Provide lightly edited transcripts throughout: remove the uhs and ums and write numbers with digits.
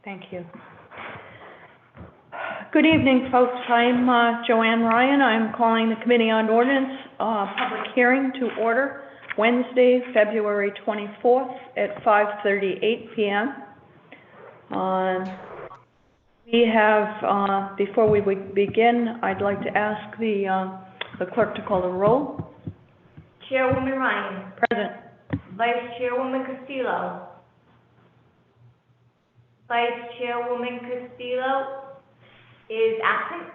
Thank you. Good evening, folks. I'm Joanne Ryan. I'm calling the Committee on Ordinance public hearing to order Wednesday, February 24th at 5:38 p.m. We have, before we begin, I'd like to ask the clerk to call the roll. Chairwoman Ryan. Present. Vice Chairwoman Castillo. Vice Chairwoman Castillo is absent.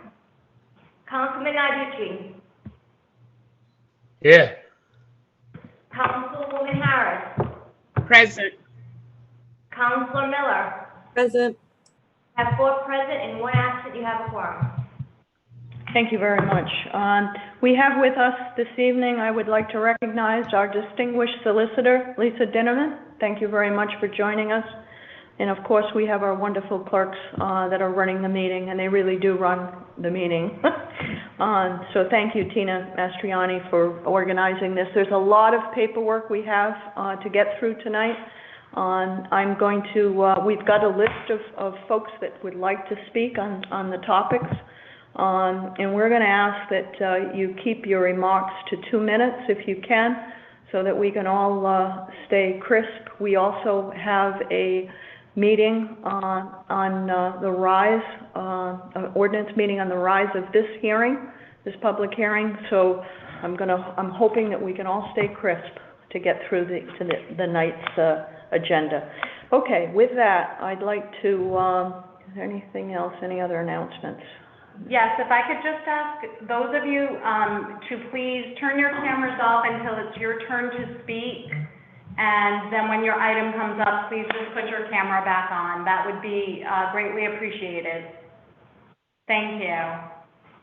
Councilman Iducci. Yeah. Councilwoman Harris. Present. Councilor Miller. Present. Have 4 present and 1 absent. You have a quorum. Thank you very much. We have with us this evening, I would like to recognize our distinguished solicitor, Lisa Dinnerman. Thank you very much for joining us. And of course, we have our wonderful clerks that are running the meeting, and they really do run the meeting. So thank you, Tina Mastriani, for organizing this. There's a lot of paperwork we have to get through tonight. I'm going to, we've got a list of folks that would like to speak on the topics. And we're going to ask that you keep your remarks to 2 minutes if you can, so that we can all stay crisp. We also have a meeting on the rise, an ordinance meeting on the rise of this hearing, this public hearing. So I'm hoping that we can all stay crisp to get through the night's agenda. Okay, with that, I'd like to, is there anything else, any other announcements? Yes, if I could just ask those of you to please turn your cameras off until it's your turn to speak. And then when your item comes up, please just put your camera back on. That would be greatly appreciated. Thank you.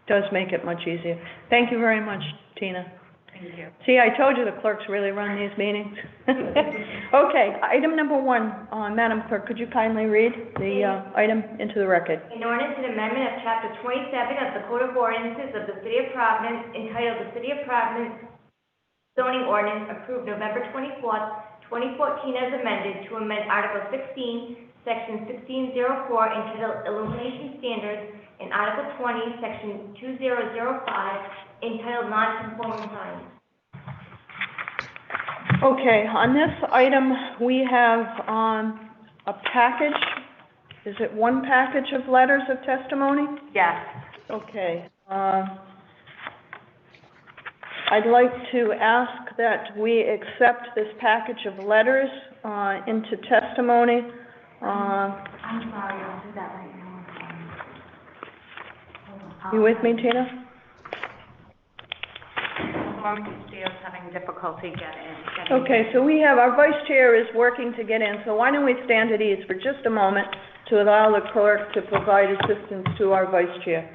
Does make it much easier. Thank you very much, Tina. Thank you. See, I told you the clerks really run these meetings. Okay, item number 1, Madam Clerk, could you kindly read the item into the record? An ordinance and amendment of Chapter 27 of the Code of Ordinances of the City of Providence, entitled the City of Providence Zoning Ordinance, approved November 24th, 2014, as amended, to amend Article 16, Section 1604, entitled Illumination Standards, and Article 20, Section 2005, entitled Non-Conforming Signs. Okay, on this item, we have a package. Is it one package of letters of testimony? Yes. Okay. I'd like to ask that we accept this package of letters into testimony. I'm sorry, I'll do that right now. You with me, Tina? Steve's having difficulty getting. Okay, so we have, our vice chair is working to get in, so why don't we stand at ease for just a moment to allow the clerk to provide assistance to our vice chair.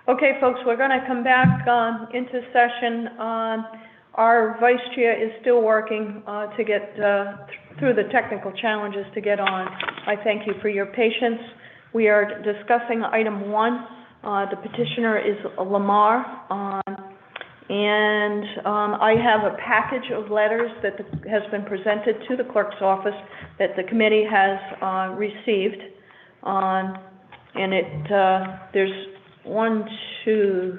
Okay, folks, we're going to come back into session. Our vice chair is still working to get through the technical challenges to get on. I thank you for your patience. We are discussing item 1. The petitioner is Lamar, and I have a package of letters that has been presented to the clerk's office that the committee has received. And there's 1, 2,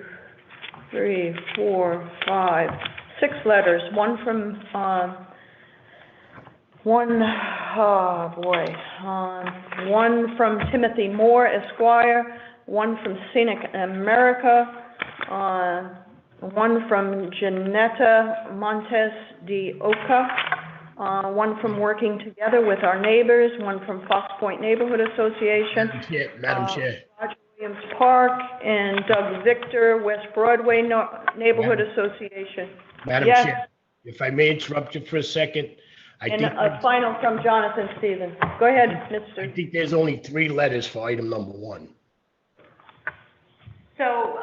3, 4, 5, 6 letters. One from one from Timothy Moore, Esquire. One from Scenic America. One from Janetta Montes de Oca. One from Working Together with Our Neighbors. One from Fox Point Neighborhood Association. Madam Chair. Roger Williams Park, and Doug Victor, West Broadway Neighborhood Association. Madam Yes. Chair, if I may interrupt you for a second, And a final from Jonathan Stevens. Go ahead, I Mr. think there's only 3 letters for item number 1. So,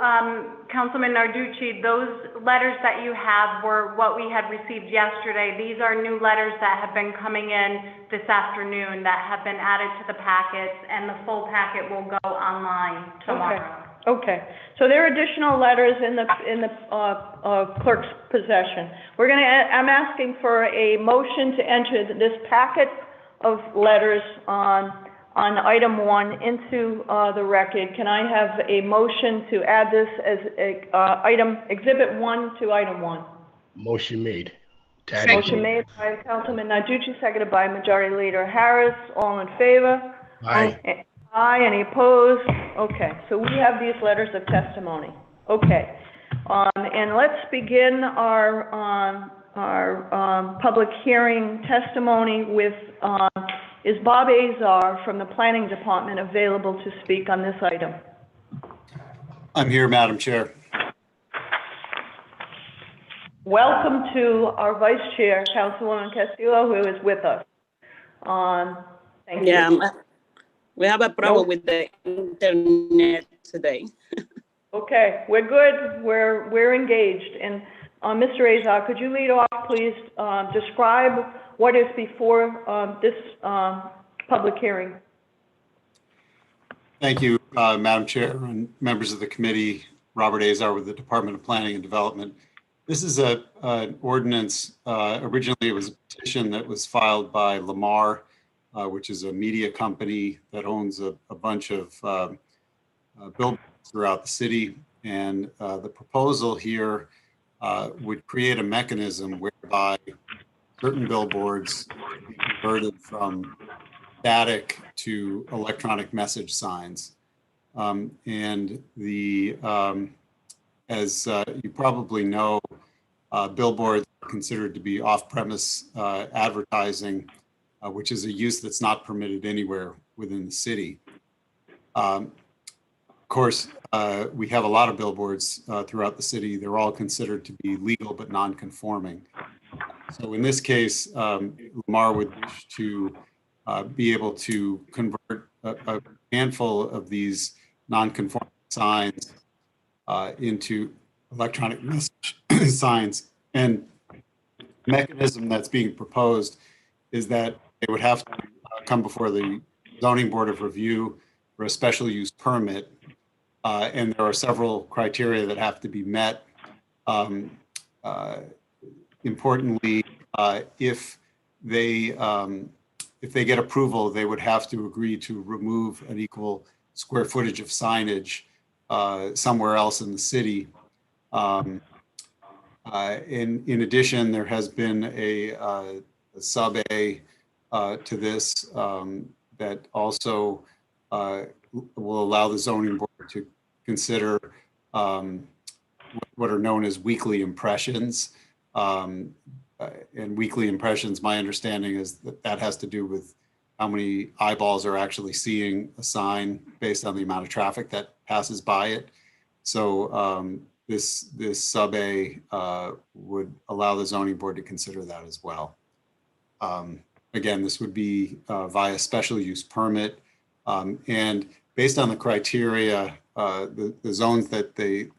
Councilman Narducci, those letters that you have were what we had received yesterday. These are new letters that have been coming in this afternoon that have been added to the packets, and the full packet will go online tomorrow. Okay. So there are additional letters in the clerk's possession. I'm asking for a motion to enter this packet of letters on item 1 into the record. Can I have a motion to add this as exhibit 1 to item 1? Motion made. Motion made by Councilman Narducci, seconded by Majority Leader Harris. All in favor? Aye. Aye. Any opposed? Okay. So we have these letters of testimony. Okay. And let's begin our public hearing testimony with, is Bob Azar from the Planning Department available to speak on this item? I'm here, Madam Chair. Welcome to our Vice Chair, Councilwoman Castillo, who is with us. Thank you. Yeah, we have a problem with the internet today. Okay, we're good. We're engaged. And Mr. Azar, could you lead off, please? Describe what is before this public hearing. Thank you, Madam Chair and members of the committee. Robert Azar with the Department of Planning and Development. This is an ordinance. Originally, it was a petition that was filed by Lamar, which is a media company that owns a bunch of billboards throughout the city. And the proposal here would create a mechanism whereby certain billboards be converted from static to electronic message signs. And as you probably know, billboards are considered to be off-premise advertising, which is a use that's not permitted anywhere within the city. Of course, we have a lot of billboards throughout the city. They're all considered to be legal but non-conforming. So in this case, Lamar would wish to be able to convert a handful of these non-conforming signs into electronic message signs. And the mechanism that's being proposed is that they would have to come before the Zoning Board of Review for a special use permit. And there are several criteria that have to be met. Importantly, if they get approval, they would have to agree to remove an equal square footage of signage somewhere else in the city. In addition, there has been a sub-A to this that also will allow the zoning board to consider what are known as weekly impressions. And weekly impressions, my understanding is that has to do with how many eyeballs are actually seeing a sign based on the amount of traffic that passes by it. So this sub-A would allow the zoning board to consider that as well. Again, this would be via special use permit. And based on the criteria the zones that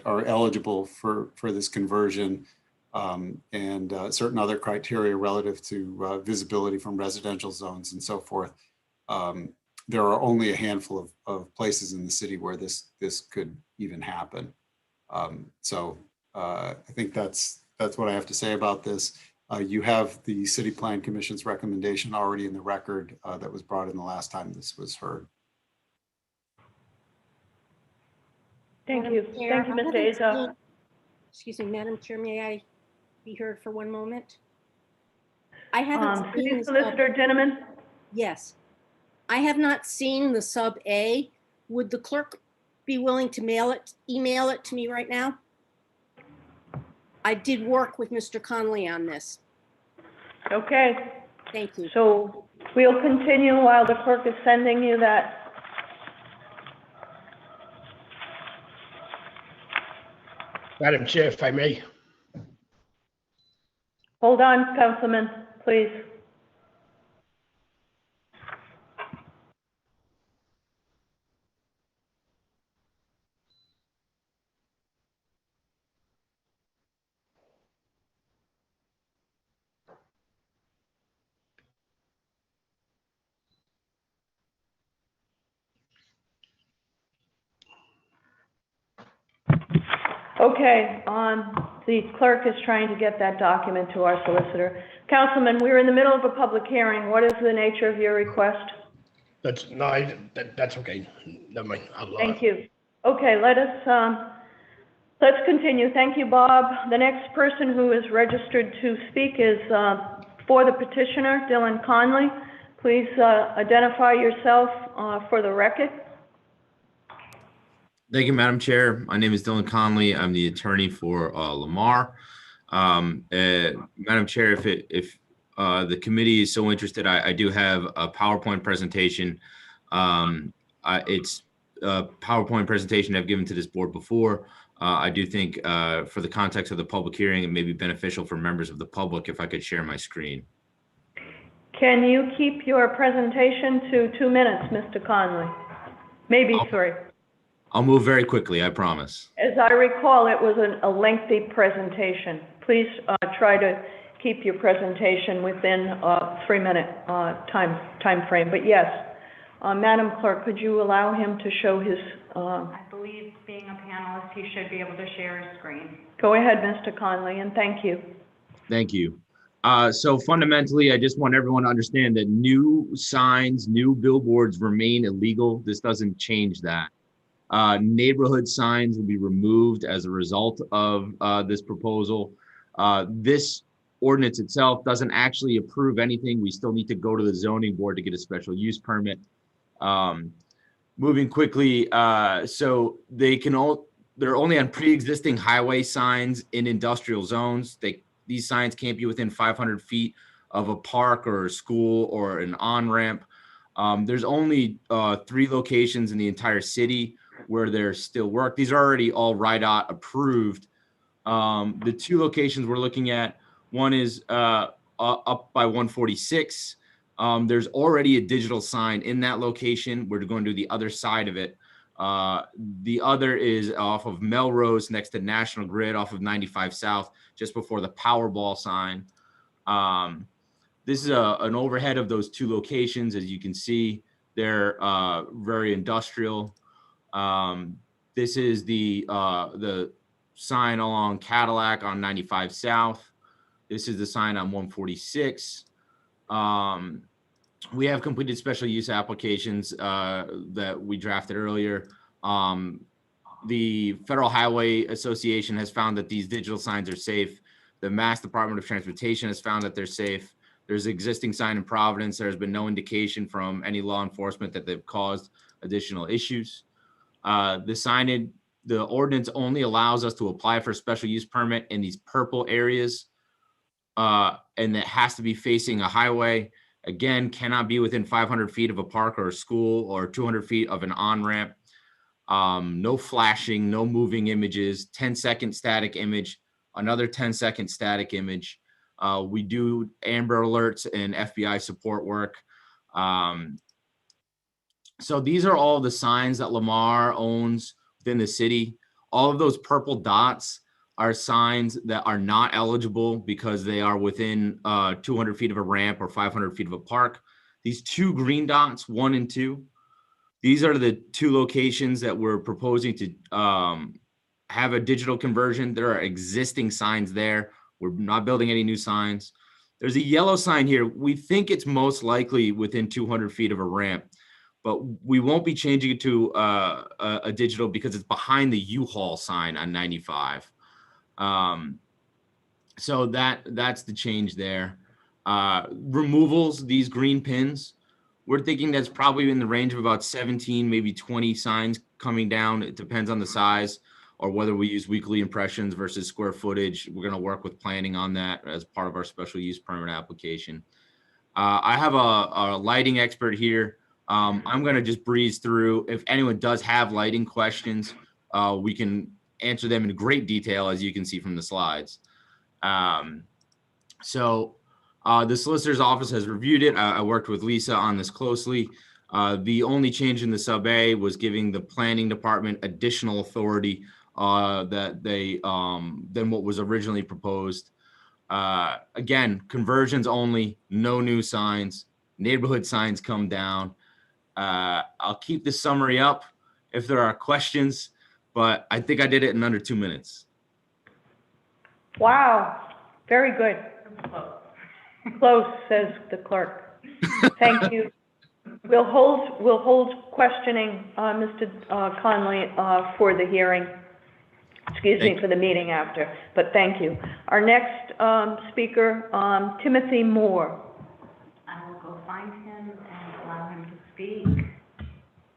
are eligible for this conversion, and certain other criteria relative to visibility from residential zones and so forth. There are only a handful of places in the city where this could even happen. So I think that's what I have to say about this. You have the City Plan Commission's recommendation already in the record that was brought in the last time this was heard. Thank Madam you. Chair, Thank you, I Ms. haven't Aza. seen- Excuse me, Madam Chair, may I be heard for one moment? I haven't seen City the sub, Solicitor Dinniman? yes. I have not seen the sub A. Would the clerk be willing to email it to me right now? I did work with Mr. Conley on this. Okay, Thank you. so we'll continue while the clerk is sending you that. Madam Chair, if I may, Hold on, Councilman, please. Okay, the clerk is trying to get that document to our solicitor. Councilman, we're in the middle of a public hearing. What is the nature of your request? that's okay. Never mind. Thank you. Okay, let's continue. Thank you, Bob. The next person who is registered to speak is for the petitioner, Dylan Conley. Please identify yourself for the record. Thank you, Madam Chair. My name is Dylan Conley. I'm the attorney for Lamar. Madam Chair, if the committee is so interested, I do have a PowerPoint presentation. It's a PowerPoint presentation I've given to this board before. I do think for the context of the public hearing, it may be beneficial for members of the public if I could share my screen. Can you keep your presentation to 2 minutes, Mr. Conley? Maybe 3. I'll move very quickly, I promise. As I recall, it was a lengthy presentation. Please try to keep your presentation within a 3-minute time frame. But yes, Madam Clerk, could you allow him to show his? I believe being a panelist, he should be able to share his screen. Go ahead, Mr. Conley, and thank you. Thank you. So fundamentally, I just want everyone to understand that new signs, new billboards remain illegal. This doesn't change that. Neighborhood signs will be removed as a result of this proposal. This ordinance itself doesn't actually approve anything. We still need to go to the zoning board to get a special use permit. Moving quickly, so they're only on pre-existing highway signs in industrial zones. These signs can't be within 500 feet of a park or a school or an on-ramp. There's only 3 locations in the entire city where there's still work. These are already all RIDOT approved. The 2 locations we're looking at, one is up by 146. There's already a digital sign in that location. We're going to do the other side of it. The other is off of Melrose next to National Grid off of 95 South, just before the Powerball sign. This is an overhead of those 2 locations. As you can see, they're very industrial. This is the sign along Cadillac on 95 South. This is the sign on 146. We have completed special use applications that we drafted earlier. The Federal Highway Association has found that these digital signs are safe. The Mass Department of Transportation has found that they're safe. There's an existing sign in Providence. There's been no indication from any law enforcement that they've caused additional issues. The ordinance only allows us to apply for a special use permit in these purple areas, and it has to be facing a highway. Again, cannot be within 500 feet of a park or a school or 200 feet of an on-ramp. No flashing, no moving images, 10-second static image, another 10-second static image. We do Amber Alerts and FBI support work. So these are all the signs that Lamar owns within the city. All of those purple dots are signs that are not eligible because they are within 200 feet of a ramp or 500 feet of a park. These two green dots, 1 and 2, these are the two locations that we're proposing to have a digital conversion. There are existing signs there. We're not building any new signs. There's a yellow sign here. We think it's most likely within 200 feet of a ramp, but we won't be changing it to a digital because it's behind the U-Haul sign on 95. So that's the change there. Removals, these green pins, we're thinking that's probably in the range of about 17, maybe 20 signs coming down. It depends on the size or whether we use weekly impressions versus square footage. We're going to work with planning on that as part of our special use permit application. I have a lighting expert here. I'm going to just breeze through. If anyone does have lighting questions, we can answer them in great detail, as you can see from the slides. The solicitor's office has reviewed it. I worked with Lisa on this closely. The only change in the sub A was giving the planning department additional authority than what was originally proposed. Again, conversions only, no new signs, neighborhood signs come down. I'll keep this summary up if there are questions, but I think I did it in under 2 minutes. Wow, very good. Close, says the clerk. Thank you. We'll hold questioning, Mr. Conley, for the hearing. Excuse me, for the meeting after, but thank you. Our next speaker, Timothy Moore. I will go find him and allow him to speak.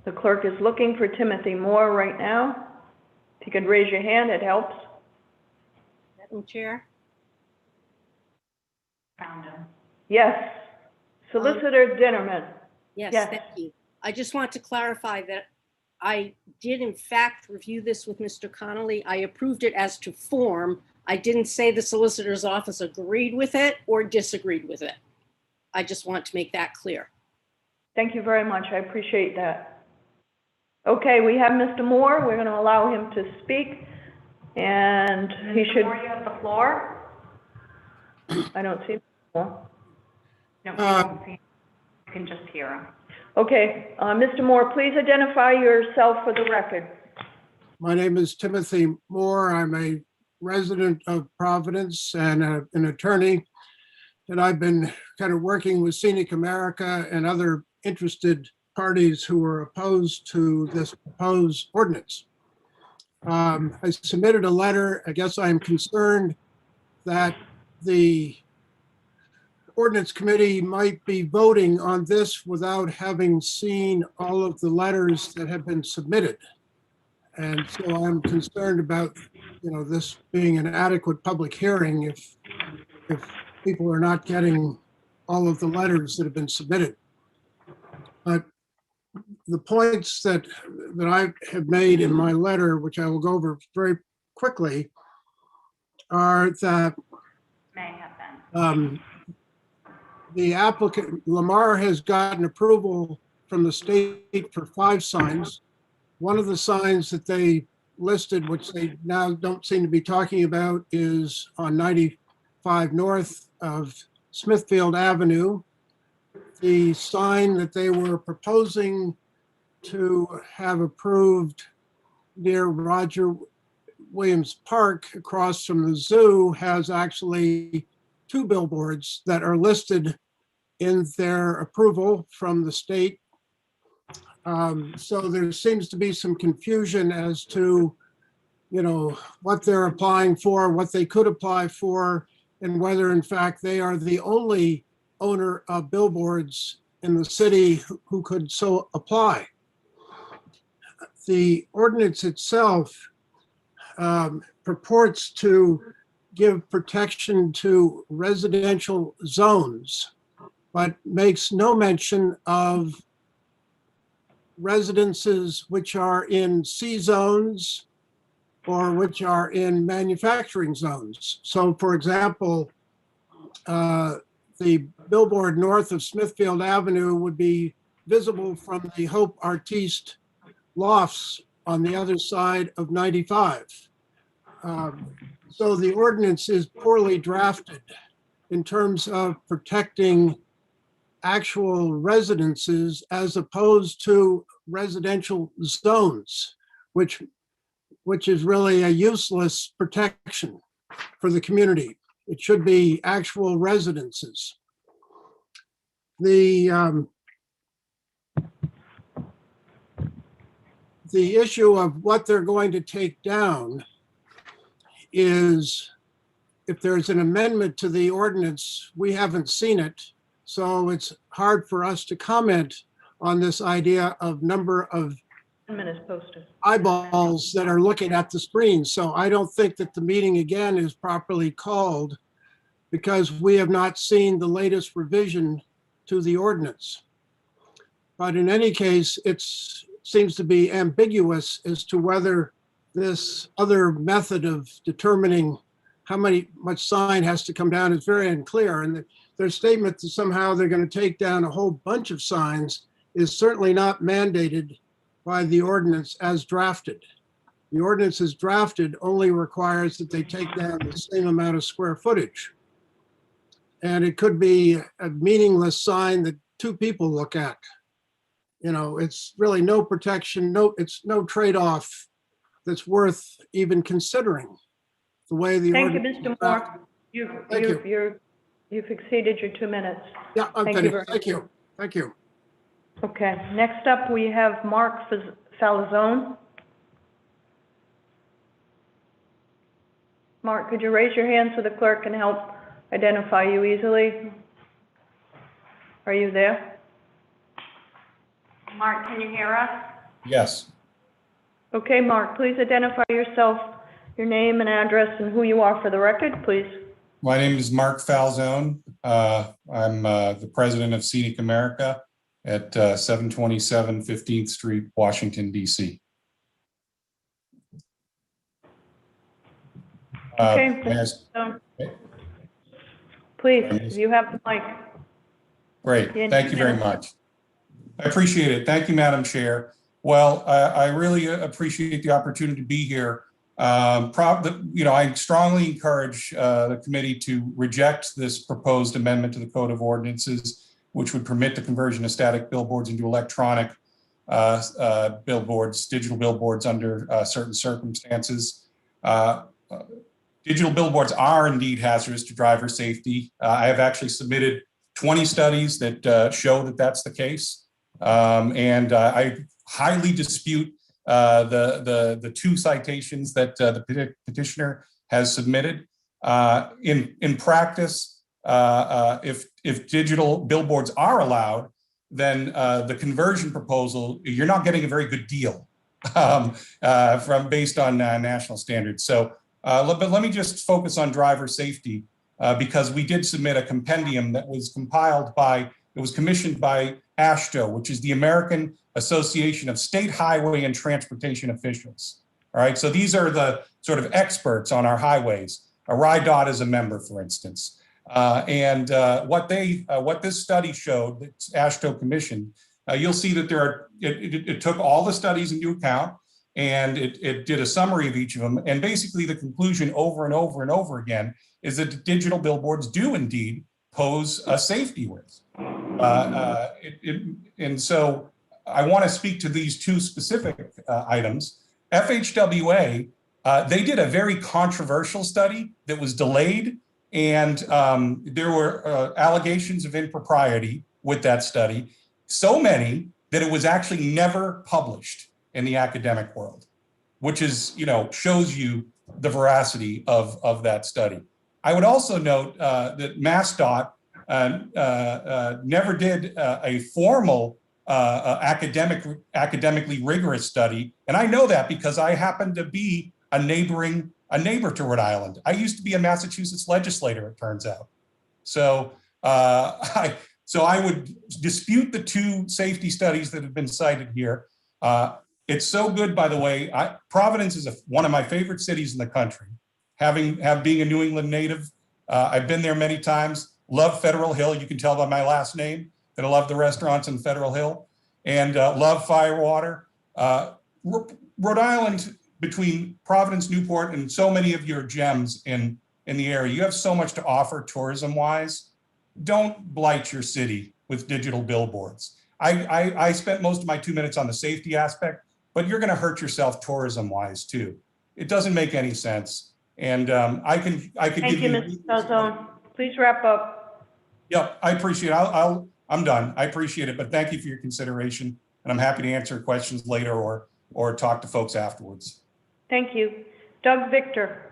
The clerk is looking for Timothy Moore right now. If you could raise your hand, it helps. Madam Chair? Found him. Yes. Solicitor Dinnerman. Yes, Yes. thank you. I just want to clarify that I did in fact review this with Mr. Connolly. I approved it as to form. I didn't say the solicitor's office agreed with it or disagreed with it. I just want to make that clear. Thank you very much. I appreciate that. Okay, we have Mr. Moore. We're going to allow him to speak, and he should. Before you have the floor? I don't see him. No, you won't see him. You can just hear him. Okay, Mr. Moore, please identify yourself for the record. My name is Timothy Moore. I'm a resident of Providence and an attorney. And I've been kind of working with Scenic America and other interested parties who are opposed to this proposed ordinance. I submitted a letter. I guess I'm concerned that the Ordinance Committee might be voting on this without having seen all of the letters that have been submitted. And so I'm concerned about, this being an adequate public hearing if people are not getting all of the letters that have been submitted. But the points that I have made in my letter, which I will go over very quickly, are that May have been. The applicant, Lamar, has gotten approval from the state for 5 signs. One of the signs that they listed, which they now don't seem to be talking about, is on 95 north of Smithfield Avenue. The sign that they were proposing to have approved near Roger Williams Park across from the zoo has actually 2 billboards that are listed in their approval from the state. So there seems to be some confusion as to, what they're applying for, what they could apply for, and whether in fact they are the only owner of billboards in the city who could so apply. The ordinance itself purports to give protection to residential zones, but makes no mention of residences which are in C zones or which are in manufacturing zones. So for example, the billboard north of Smithfield Avenue would be visible from the Hope Artiste lofts on the other side of 95. So the ordinance is poorly drafted in terms of protecting actual residences as opposed to residential zones, which is really a useless protection for the community. It should be actual residences. The issue of what they're going to take down is, if there's an amendment to the ordinance, we haven't seen it. So it's hard for us to comment on this idea of number of posted. eyeballs that are looking at the screen. So I don't think that the meeting again is properly called because we have not seen the latest revision to the ordinance. But in any case, it seems to be ambiguous as to whether this other method of determining how much sign has to come down is very unclear. And their statement that somehow they're going to take down a whole bunch of signs is certainly not mandated by the ordinance as drafted. The ordinance as drafted only requires that they take down the same amount of square footage. And it could be a meaningless sign that two people look at. You know, it's really no protection, it's no trade-off that's worth even considering the way the Thank you, ordinance. Mr. Moore. You've exceeded your 2 minutes. Yeah, I'm Thank you finished. very Thank you. Thank you. Okay, next up, we have Mark Falzone. Mark, could you raise your hand so the clerk can help identify you easily? Are you there? Mark, can you hear us? Yes. Okay, Mark, please identify yourself, your name and address, and who you are for the record, please. My name is Mark Falzone. I'm the president of Scenic America at 727 15th Street, Washington, D.C. Okay, please, you have the mic. Great. Thank you very much. I appreciate it. Thank you, Madam Chair. Well, I really appreciate the opportunity to be here. I strongly encourage the committee to reject this proposed amendment to the Code of Ordinances, which would permit the conversion of static billboards into electronic billboards, digital billboards under certain circumstances. Digital billboards are indeed hazardous to driver safety. I have actually submitted 20 studies that show that that's the case. And I highly dispute the two citations that the petitioner has submitted. In practice, if digital billboards are allowed, then the conversion proposal, you're not getting a very good deal based on national standards. So, but let me just focus on driver safety because we did submit a compendium that was commissioned by AASHTO, which is the American Association of State Highway and Transportation Officials. All right, so these are the sort of experts on our highways. RIDOT is a member, for instance. What this study showed, that AASHTO commissioned, you'll see that it took all the studies into account and it did a summary of each of them. And basically the conclusion over and over and over again is that digital billboards do indeed pose a safety risk. And so I want to speak to these two specific items. FHWA, they did a very controversial study that was delayed, and there were allegations of impropriety with that study, so many that it was actually never published in the academic world, which is, shows you the veracity of that study. I would also note that MassDOT never did a formal academically rigorous study. And I know that because I happen to be a neighbor to Rhode Island. I used to be a Massachusetts legislator, it turns out. So I would dispute the two safety studies that have been cited here. It's so good, by the way. Providence is one of my favorite cities in the country. Being a New England native, I've been there many times. Love Federal Hill. You can tell by my last name that I love the restaurants in Federal Hill. and love firewater. Rhode Island, between Providence, Newport, and so many of your gems in the area, you have so much to offer tourism-wise. Don't blight your city with digital billboards. I spent most of my 2 minutes on the safety aspect, but you're going to hurt yourself tourism-wise too. It doesn't make any sense. And I could give you. Thank you, Mr. Falzone. Please wrap up. Yep, I appreciate it. I'm done. I appreciate it, but thank you for your consideration, and I'm happy to answer questions later or talk to folks afterwards. Thank you. Doug Victor.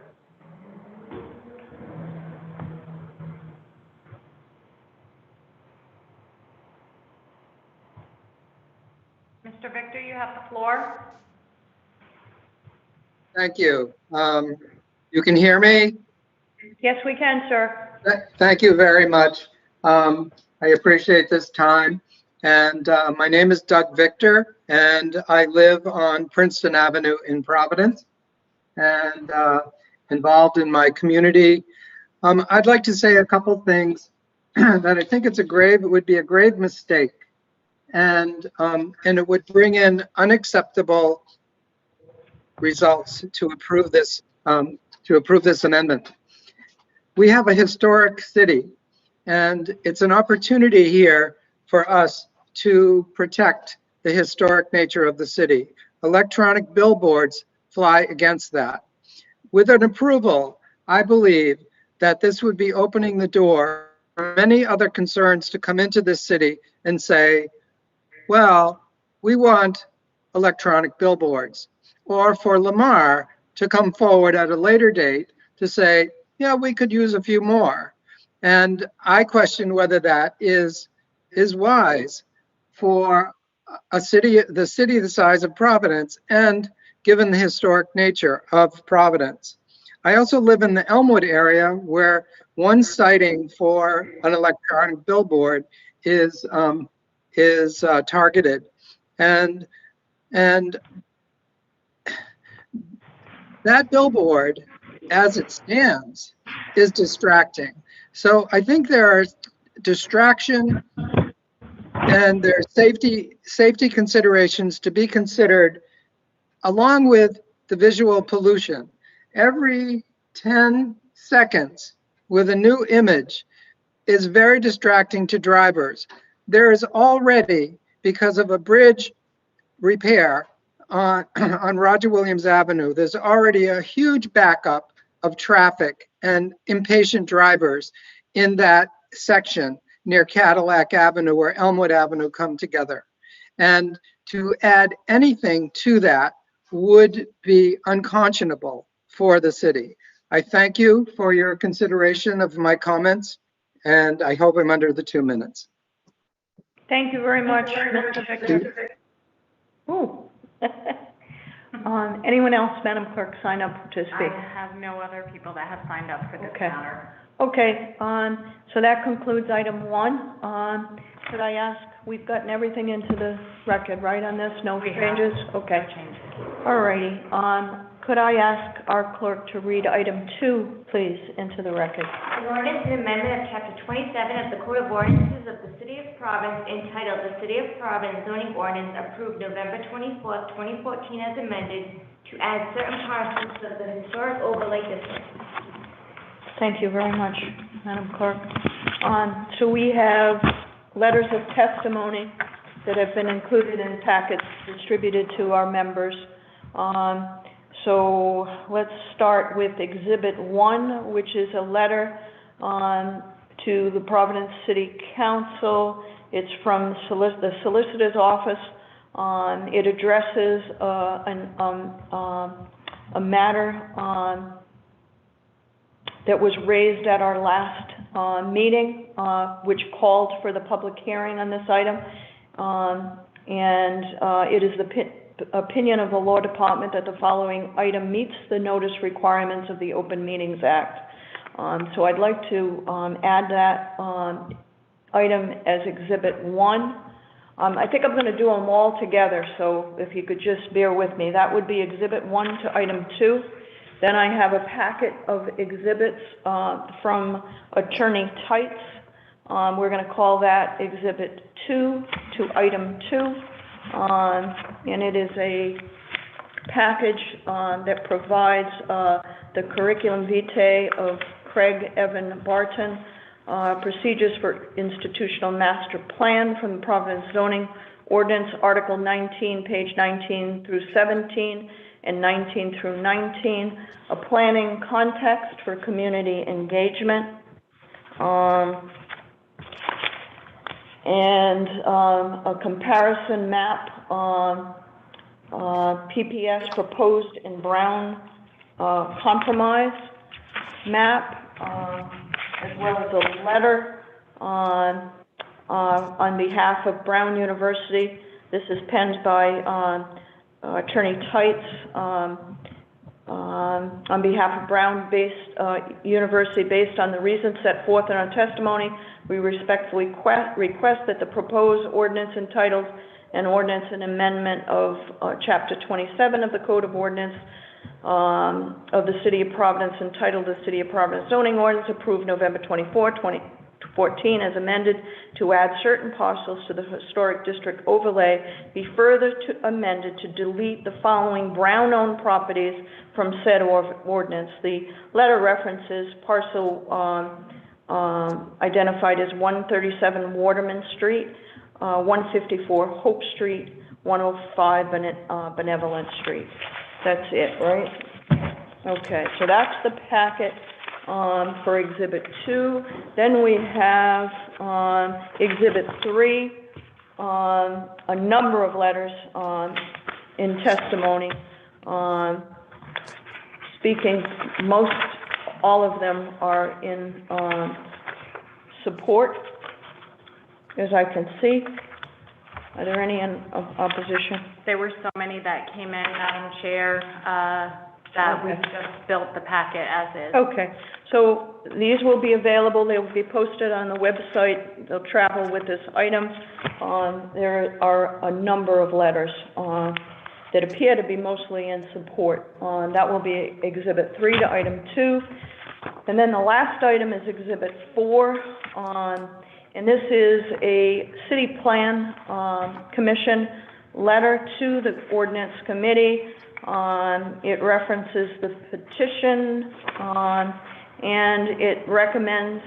Mr. Victor, you have the floor. Thank you. You can hear me? Yes, we can, sir. Thank you very much. I appreciate this time. And my name is Doug Victor, and I live on Princeton Avenue in Providence, and involved in my community. I'd like to say a couple things that I think it would be a grave mistake, and it would bring in unacceptable results to approve this amendment. We have a historic city, and it's an opportunity here for us to protect the historic nature of the city. Electronic billboards fly against that. With an approval, I believe that this would be opening the door for many other concerns to come into this city and say, well, we want electronic billboards. Or for Lamar to come forward at a later date to say, yeah, we could use a few more. And I question whether that is wise for the city the size of Providence, and given the historic nature of Providence. I also live in the Elmwood area, where one sighting for an electronic billboard is targeted, and that billboard, as it stands, is distracting. So I think there are distraction and there's safety considerations to be considered, along with the visual pollution. Every 10 seconds with a new image is very distracting to drivers. There is already, because of a bridge repair on Roger Williams Avenue, there's already a huge backup of traffic and impatient drivers in that section near Cadillac Avenue, where Elmwood Avenue come together. And to add anything to that would be unconscionable for the city. I thank you for your consideration of my comments, and I hope I'm under the 2 minutes. Thank you very much, Mr. Victor. Ooh. Anyone else, Madam Clerk, sign up to speak? I have no other people that have signed up for this matter. Okay, so that concludes item 1. Could I ask, we've gotten everything into the record, right, on this? No changes? Okay. All righty. Could I ask our clerk to read item 2, please, into the record? An ordinance and amendment of Chapter 27 of the Code of Ordinances of the City of Providence, entitled the City of Providence Zoning Ordinance, approved November 24th, 2014, as amended, to add certain parcels of the historic overlay district. Thank you very much, Madam Clerk. So we have letters of testimony that have been included in packets distributed to our members. So let's start with Exhibit 1, which is a letter to the Providence City Council. It's from the Solicitor's Office. It addresses a matter that was raised at our last meeting, which called for the public hearing on this item. It is the opinion of the Law Department that the following item meets the notice requirements of the Open Meetings Act. So I'd like to add that item as Exhibit 1. I think I'm going to do them all together, so if you could just bear with me. That would be Exhibit 1 to item 2. Then I have a packet of exhibits from Attorney Tights. We're going to call that Exhibit 2 to item 2. And it is a package that provides the curriculum vitae of Craig Evan Barton, procedures for institutional master plan from the Providence zoning ordinance, Article 19, page 19 through 17, and 19 through 19, a planning context for community engagement, and a comparison map on PPS proposed in Brown compromise map, as well as a letter on behalf of Brown University. This is penned by Attorney Tights on behalf of Brown University, based on the reasons set forth in our testimony. We respectfully request that the proposed ordinance entitled an ordinance and amendment of Chapter 27 of the Code of Ordinance of the City of Providence, entitled the City of Providence Zoning Ordinance, approved November 24, 2014, as amended, to add certain parcels to the Historic District overlay, be further amended to delete the following Brown-owned properties from said ordinance. The letter references parcel identified as 137 Waterman Street, 154 Hope Street, 105 Benevolent Street. That's it, right? Okay, so that's the packet for Exhibit 2. Then we have Exhibit 3, a number of letters in testimony, speaking, all of them are in support, as I can see. Are there any in opposition? There were so many that came in, Madam Chair, that we just built the packet as is. Okay, so these will be available, they will be posted on the website, they'll travel with this item. There are a number of letters that appear to be mostly in support. That will be Exhibit 3 to Item 2. And then the last item is Exhibit 4, and this is a City Plan Commission letter to the Ordinance Committee. It references the petition, and it recommends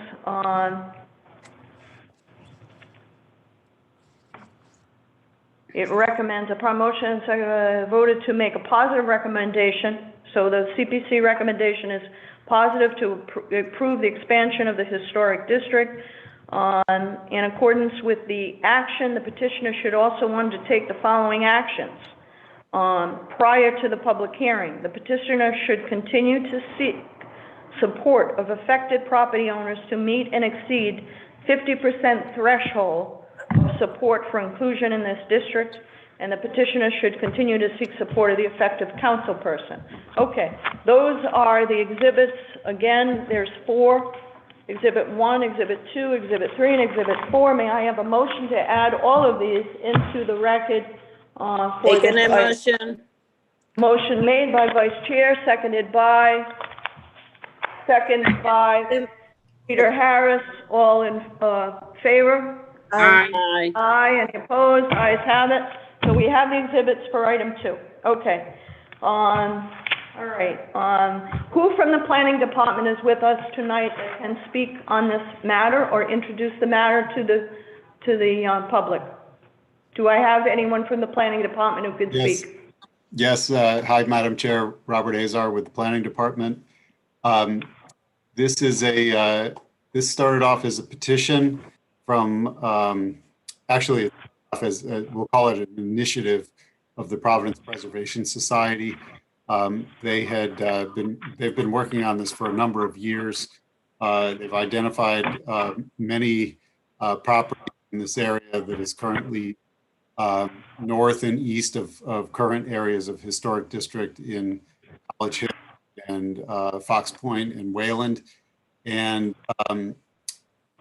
upon motion and second voted to make a positive recommendation. So the CPC recommendation is positive to approve the expansion of the historic district. In accordance with the action, the petitioner should also want to take the following actions. Prior to the public hearing, the petitioner should continue to seek support of affected property owners to meet and exceed 50% threshold of support for inclusion in this district, and the petitioner should continue to seek support of the effective council person. Okay, those are the exhibits. Again, there's 4. Exhibit 1, Exhibit 2, Exhibit 3, and Exhibit 4. May I have a motion to add all of these into the record for Taking this a motion. Motion made by Vice Chair, seconded by Peter Harris. All in favor? Aye. Aye. Any opposed? Ayes have it. So we have the exhibits for Item 2. Okay. All right. Who from the Planning Department is with us tonight that can speak on this matter or introduce the matter to the public? Do I have anyone from the Planning Department who can speak? Yes. Hi, Madam Chair. Robert Azar with the Planning Department. This started off as a petition from, actually, we'll call it an initiative of the Providence Preservation Society. They've been working on this for a number of years. They've identified many properties in this area that is currently north and east of current areas of historic district in College Hill and Fox Point and Wayland. And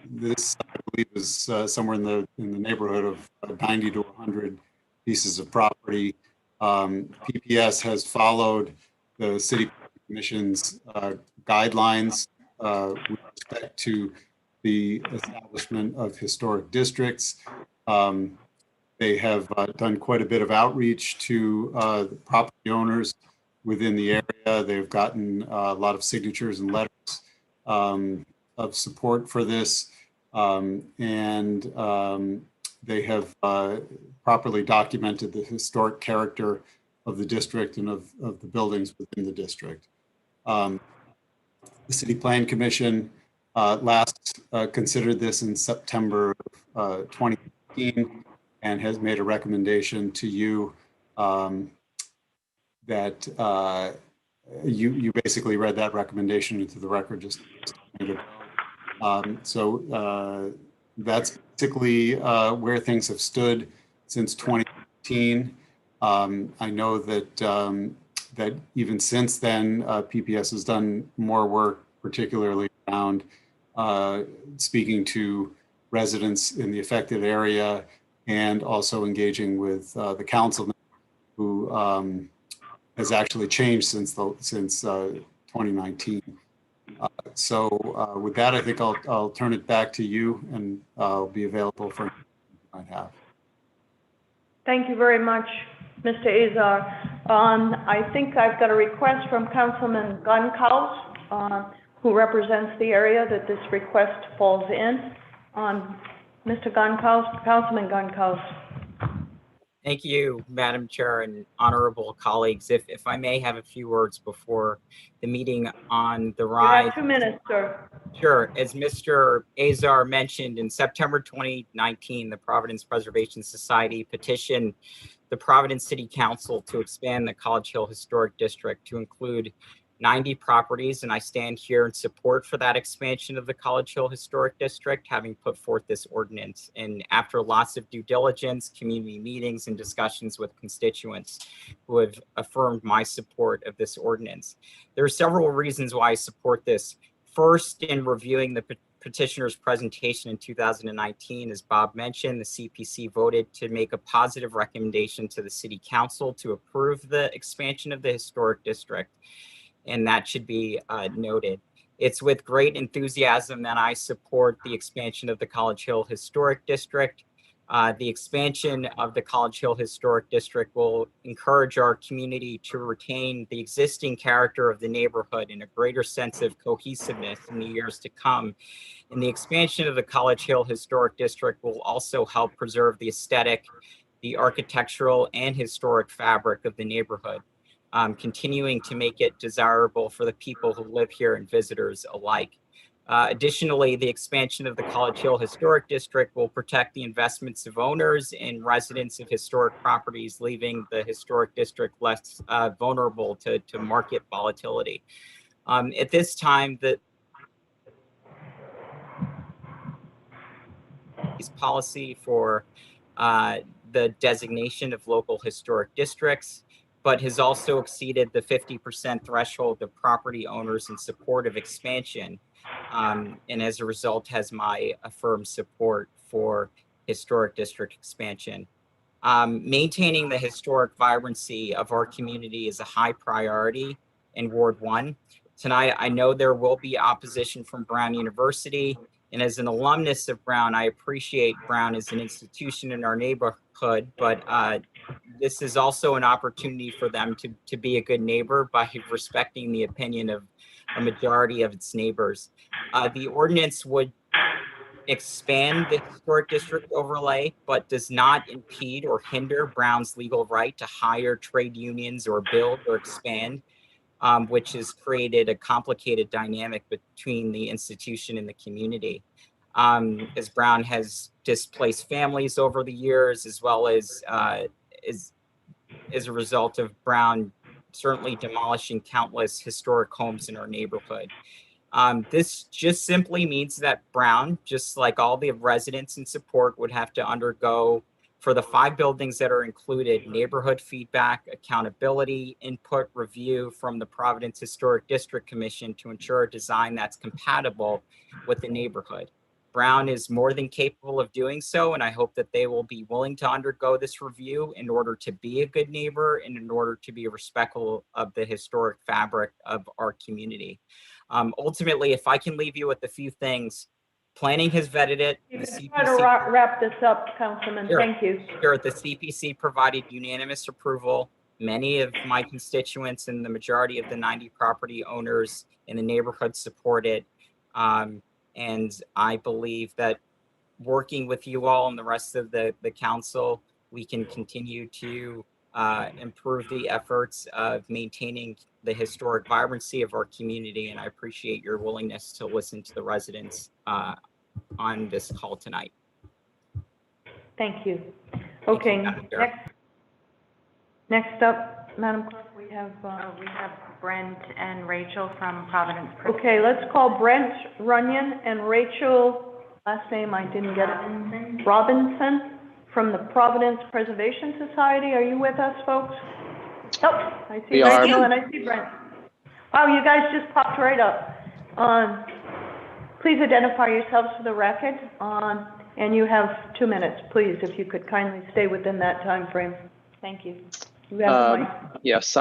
this, I believe, is somewhere in the neighborhood of 90 to 100 pieces of property. PPS has followed the City Commission's guidelines with respect to the establishment of historic districts. They have done quite a bit of outreach to the property owners within the area. They've gotten a lot of signatures and letters of support for this. They have properly documented the historic character of the district and of the buildings within the district. The City Plan Commission last considered this in September of 2015 and has made a recommendation to you that you basically read that recommendation into the record just a minute ago. So that's basically where things have stood since 2015. I know that that even since then, PPS has done more work, particularly around speaking to residents in the affected area and also engaging with the councilman who has actually changed since 2019. So with that, I think I'll turn it back to you, and I'll be available for anything you might have. Thank you very much, Mr. Azar. I think I've got a request from Councilman Gunkaus, who represents the area that this request falls in. Mr. Gunkaus, Councilman Gunkaus. Thank you, Madam Chair and honorable colleagues. If I may have a few words before the meeting on the rise. You have 2 minutes, sir. Sure. As Mr. Azar mentioned, in September 2019, the Providence Preservation Society petitioned the Providence City Council to expand the College Hill Historic District to include 90 properties, and I stand here in support for that expansion of the College Hill Historic District, having put forth this ordinance. And after lots of due diligence, community meetings, and discussions with constituents who have affirmed my support of this ordinance. There are several reasons why I support this. First, in reviewing the petitioner's presentation in 2019, as Bob mentioned, the CPC voted to make a positive recommendation to the City Council to approve the expansion of the historic district. And that should be noted. It's with great enthusiasm that I support the expansion of the College Hill Historic District. The expansion of the College Hill Historic District will encourage our community to retain the existing character of the neighborhood and a greater sense of cohesiveness in the years to come. And the expansion of the College Hill Historic District will also help preserve the aesthetic, the architectural, and historic fabric of the neighborhood. Continuing to make it desirable for the people who live here and visitors alike. Additionally, the expansion of the College Hill Historic District will protect the investments of owners and residents of historic properties, leaving the historic district less vulnerable to market volatility. At this time, policy for the designation of local historic districts, but has also exceeded the 50% threshold of property owners in support of expansion. And as a result has my affirmed support for historic district expansion. Maintaining the historic vibrancy of our community is a high priority in Ward 1. Tonight, I know there will be opposition from Brown University, and as an alumnus of Brown, I appreciate Brown as an institution in our neighborhood, but this is also an opportunity for them to be a good neighbor by respecting the opinion of a majority of its neighbors. The ordinance would expand the historic district overlay, but does not impede or hinder Brown's legal right to hire trade unions or build or expand, which has created a complicated dynamic between the institution and the community. As Brown has displaced families over the years, as well as a result of Brown certainly demolishing countless historic homes in our neighborhood. This just simply means that Brown, just like all the residents in support, would have to undergo, for the 5 buildings that are included, neighborhood feedback, accountability, input, review from the Providence Historic District Commission to ensure a design that's compatible with the neighborhood. Brown is more than capable of doing so, and I hope that they will be willing to undergo this review in order to be a good neighbor and in order to be respectful of the historic fabric of our community. Ultimately, if I can leave you with a few things, Planning has vetted it. You The can try to CPC wrap this up, Councilman. Sure. Thank you. Sure, the CPC provided unanimous approval. Many of my constituents and the majority of the 90 property owners in the neighborhood support it. And I believe that working with you all and the rest of the council, we can continue to improve the efforts of maintaining the historic vibrancy of our community. And I appreciate your willingness to listen to the residents on this call tonight. Thank you. Thank Okay, you, Madam Chair. next up, Madam Clerk, we have, We have Brent and Rachel from Providence. okay, let's call Brent Runyon and Rachel, last name I didn't get it, Robinson from the Providence Preservation Society. Are you with us, folks? Oh, I see We are. Rachel and I see Brent. Wow, you guys just popped right up. Please identify yourselves for the record, and you have 2 minutes, please, if you could kindly stay within that time frame. Thank you. You have the mic. Yes,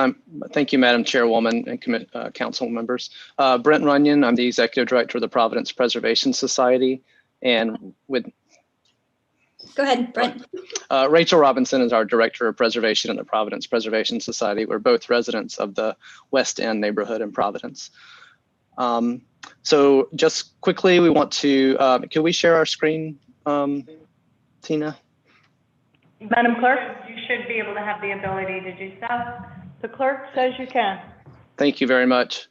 thank you, Madam Chairwoman and council members. Brent Runyon, I'm the Executive Director of the Providence Preservation Society. And with Go ahead, Brent. Rachel Robinson is our Director of Preservation in the Providence Preservation Society. We're both residents of the West End neighborhood in Providence. So just quickly, we want to, can we share our screen, Tina? Madam Clerk, You should be able to have the ability to do so. the clerk says you can. Thank you very much.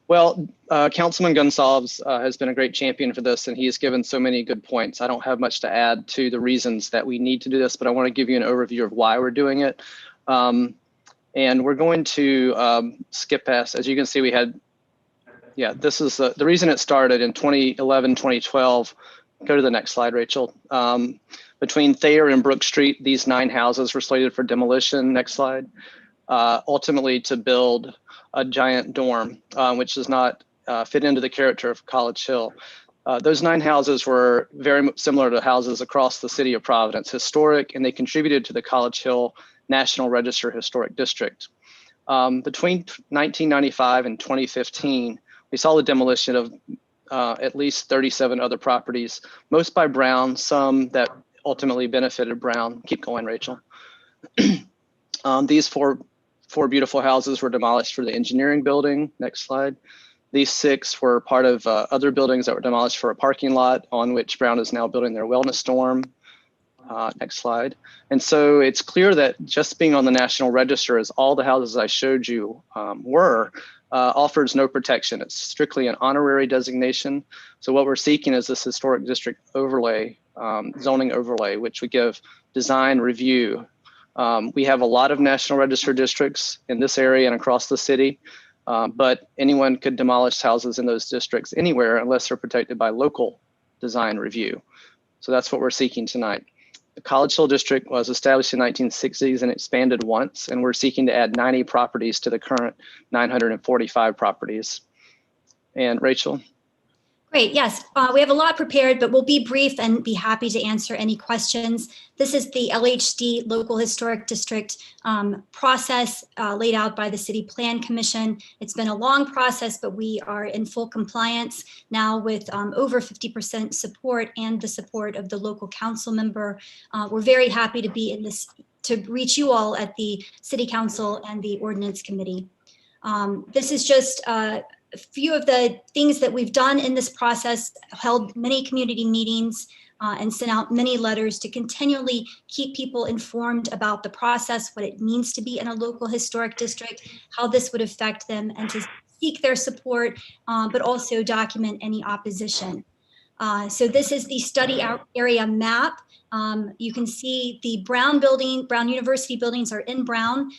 Well, Councilman Gonsalves has been a great champion for this, and he has given so many good points. I don't have much to add to the reasons that we need to do this, but I want to give you an overview of why we're doing it. And we're going to skip past, as you can see, we had, yeah, this is the reason it started in 2011, 2012. Go to the next slide, Rachel. Between Thayer and Brook Street, these 9 houses were slated for demolition. Next slide. Ultimately to build a giant dorm, which does not fit into the character of College Hill. Those 9 houses were very similar to houses across the city of Providence, historic, and they contributed to the College Hill National Register Historic District. Between 1995 and 2015, we saw the demolition of at least 37 other properties, most by Brown, some that ultimately benefited Brown. Keep going, Rachel. These four beautiful houses were demolished for the engineering building. Next slide. These 6 were part of other buildings that were demolished for a parking lot on which Brown is now building their wellness dorm. Next slide. And so it's clear that just being on the National Register, as all the houses I showed you offers no protection. It's strictly an honorary designation. So what we're seeking is this historic district overlay, zoning overlay, which would give design review. We have a lot of National Register districts in this area and across the city, but anyone could demolish houses in those districts anywhere unless they're protected by local design review. So that's what we're seeking tonight. The College Hill District was established in the 1960s and expanded once, and we're seeking to add 90 properties to the current 945 properties. And Rachel? Great, yes. We have a lot prepared, but we'll be brief and be happy to answer any questions. This is the LHD Local Historic District process laid out by the City Plan Commission. It's been a long process, but we are in full compliance now with over 50% support and the support of the local council member. We're very happy to be in this, to reach you all at the City Council and the Ordinance Committee. This is just a few of the things that we've done in this process, held many community meetings and sent out many letters to continually keep people informed about the process, what it means to be in a local historic district, how this would affect them, and to seek their support, but also document any opposition. So this is the study area map. You can see the Brown University buildings are in Brown.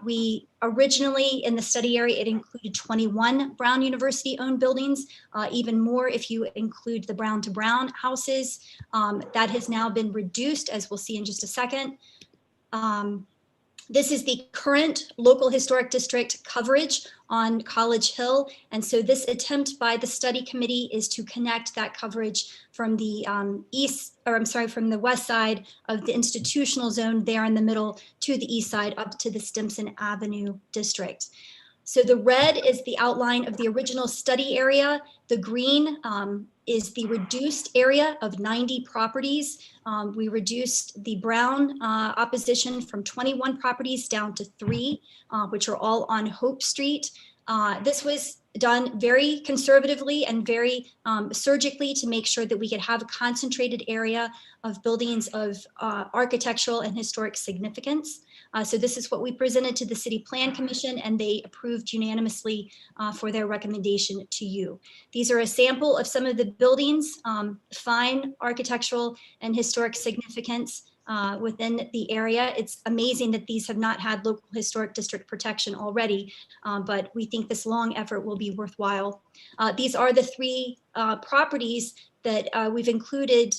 We originally in the study area, it included 21 Brown University owned buildings, even more if you include the Brown to Brown houses. That has now been reduced, as we'll see in just a second. This is the current local historic district coverage on College Hill. And so this attempt by the study committee is to connect that coverage from the from the west side of the institutional zone there in the middle to the east side up to the Stimson Avenue district. So the red is the outline of the original study area. The green is the reduced area of 90 properties. We reduced the brown opposition from 21 properties down to 3, which are all on Hope Street. This was done very conservatively and very surgically to make sure that we could have a concentrated area of buildings of architectural and historic significance. So this is what we presented to the City Plan Commission, and they approved unanimously for their recommendation to you. These are a sample of some of the buildings, fine architectural and historic significance within the area. It's amazing that these have not had local historic district protection already, but we think this long effort will be worthwhile. These are the 3 properties that we've included,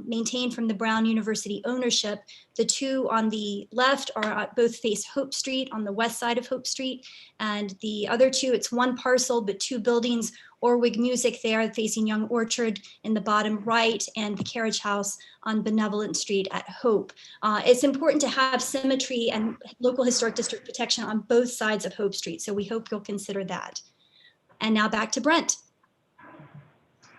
maintained from the Brown University ownership. The 2 on the left are both face Hope Street on the west side of Hope Street. And the other 2, it's 1 parcel, but 2 buildings, Orwig Music there facing Young Orchard in the bottom right, and the Carriage House on Benevolent Street at Hope. It's important to have symmetry and local historic district protection on both sides of Hope Street. So we hope you'll consider that. And now back to Brent.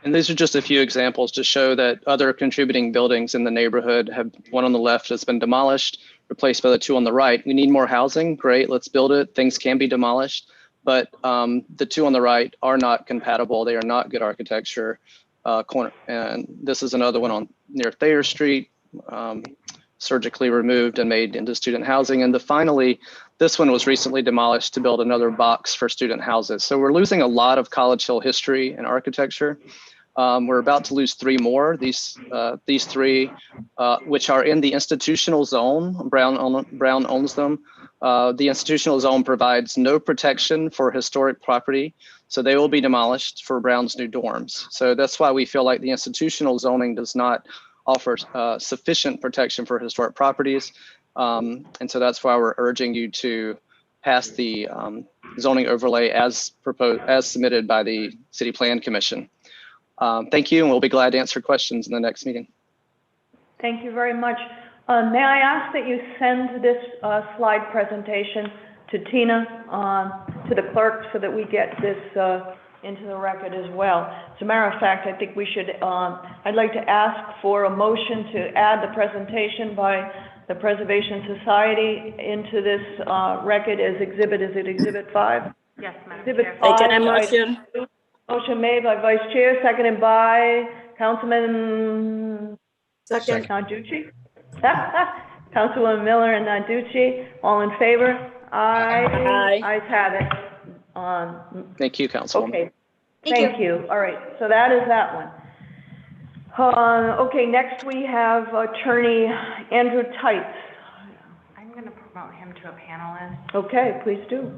And these are just a few examples to show that other contributing buildings in the neighborhood have, one on the left has been demolished, replaced by the 2 on the right. We need more housing, great, let's build it. Things can be demolished, but the 2 on the right are not compatible. They are not good architecture. And this is another one on near Thayer Street, surgically removed and made into student housing. And finally, this one was recently demolished to build another box for student houses. So we're losing a lot of College Hill history and architecture. We're about to lose 3 more. These 3, which are in the institutional zone, Brown owns them. The institutional zone provides no protection for historic property, so they will be demolished for Brown's new dorms. So that's why we feel like the institutional zoning does not offer sufficient protection for historic properties. And so that's why we're urging you to pass the zoning overlay as proposed, as submitted by the City Plan Commission. Thank you, and we'll be glad to answer questions in the next meeting. Thank you very much. May I ask that you send this slide presentation to Tina, to the clerk, so that we get this into the record as well. As a matter of fact, I think we should, I'd like to ask for a motion to add the presentation by the Preservation Society into this record as exhibit. Is it Exhibit 5? Yes, Madam Exhibit Chair. 5. Second motion. Motion made by Vice Chair, seconded by Councilman Second. Narducci. Councilwoman Miller and Narducci, all in favor? Aye. Aye. Ayes have it. Thank you, Councilwoman. Okay, Thank thank you. All right, so that is that one. Okay, next we have Attorney Andrew Tights. I'm going to promote him to a panelist. Okay, please do.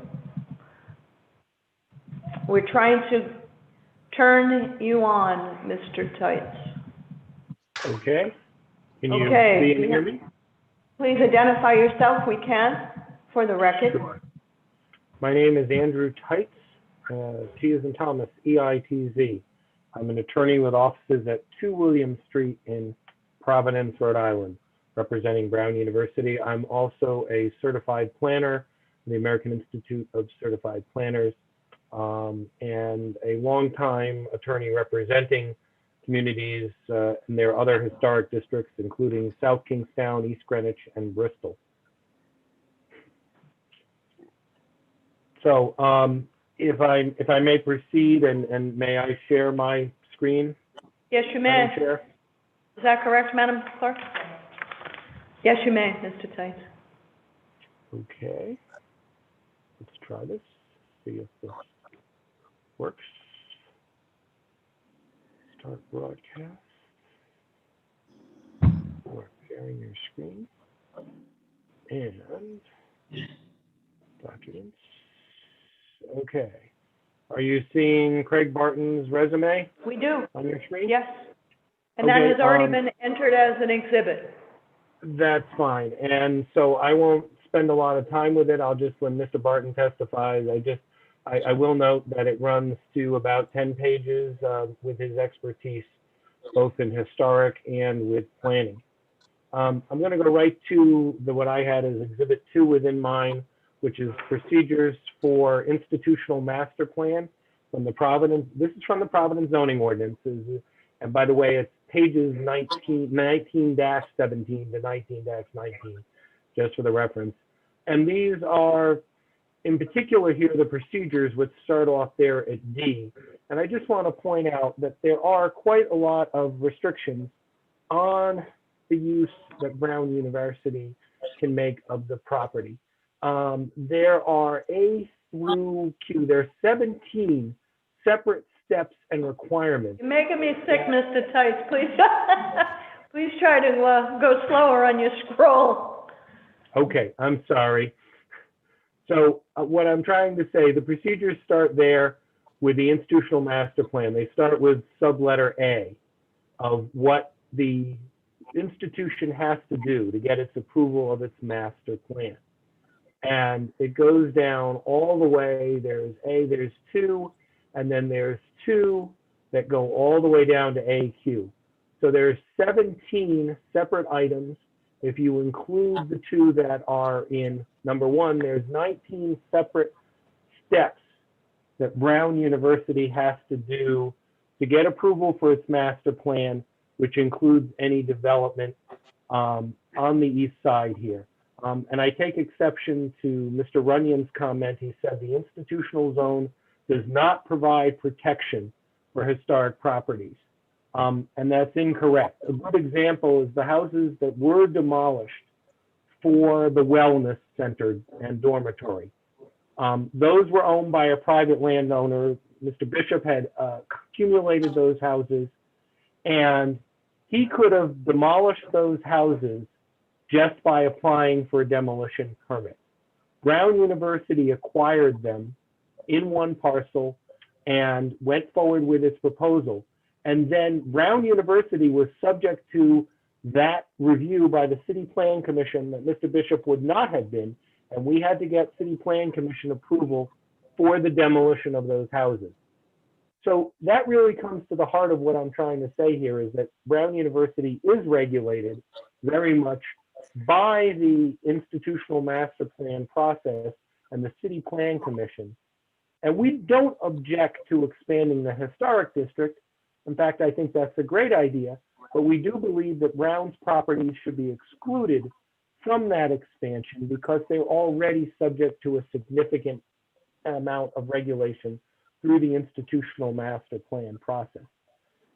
We're trying to turn you on, Mr. Tights. Okay. Can you Okay. see and hear me? Please identify yourself, we can, for the record. Sure. My name is Andrew Tights, T as in Thomas, E-I-T-Z. I'm an attorney with offices at 2 William Street in Providence, Rhode Island, representing Brown University. I'm also a certified planner in the American Institute of Certified Planners, and a longtime attorney representing communities in their other historic districts, including South Kingstown, East Greenwich, and Bristol. So if I may proceed, and may I share my screen? Yes, you may. Madam Chair? Is that correct, Madam Clerk? Yes, you may, Mr. Tights. Okay. Let's try this, see if this works. Start broadcast. Or sharing your screen. And documents. Okay. Are you seeing Craig Barton's resume? We do. On your screen? Yes. And that Okay, has already been entered as an exhibit. That's fine. And so I won't spend a lot of time with it. I'll just, when Mr. Barton testifies, I will note that it runs to about 10 pages with his expertise, both in historic and with planning. I'm going to go right to what I had as Exhibit 2 within mine, which is procedures for institutional master plan from the Providence. This is from the Providence zoning ordinances. And by the way, it's pages 19-17 to 19-19, just for the reference. And these are, in particular here, the procedures which start off there at D. And I just want to point out that there are quite a lot of restrictions on the use that Brown University can make of the property. There are A through Q, there are 17 separate steps and requirements. You're making me sick, Mr. Tice. Please, please try to go slower on your scroll. Okay, I'm sorry. So what I'm trying to say, the procedures start there with the institutional master plan. They start with subletter A of what the institution has to do to get its approval of its master plan. And it goes down all the way. There's A, there's 2, and then there's 2 that go all the way down to AQ. So there's 17 separate items. If you include the 2 that are in number 1, there's 19 separate steps that Brown University has to do to get approval for its master plan, which includes any development on the east side here. And I take exception to Mr. Runyon's comment. He said the institutional zone does not provide protection for historic properties. And that's incorrect. A good example is the houses that were demolished for the wellness center and dormitory. Those were owned by a private landowner. Mr. Bishop had accumulated those houses, and he could have demolished those houses just by applying for a demolition permit. Brown University acquired them in one parcel and went forward with its proposal. And then Brown University was subject to that review by the City Plan Commission that Mr. Bishop would not have been. And we had to get City Plan Commission approval for the demolition of those houses. So that really comes to the heart of what I'm trying to say here, is that Brown University is regulated very much by the institutional master plan process and the City Plan Commission. And we don't object to expanding the historic district. In fact, I think that's a great idea, but we do believe that Brown's properties should be excluded from that expansion because they're already subject to a significant amount of regulation through the institutional master plan process.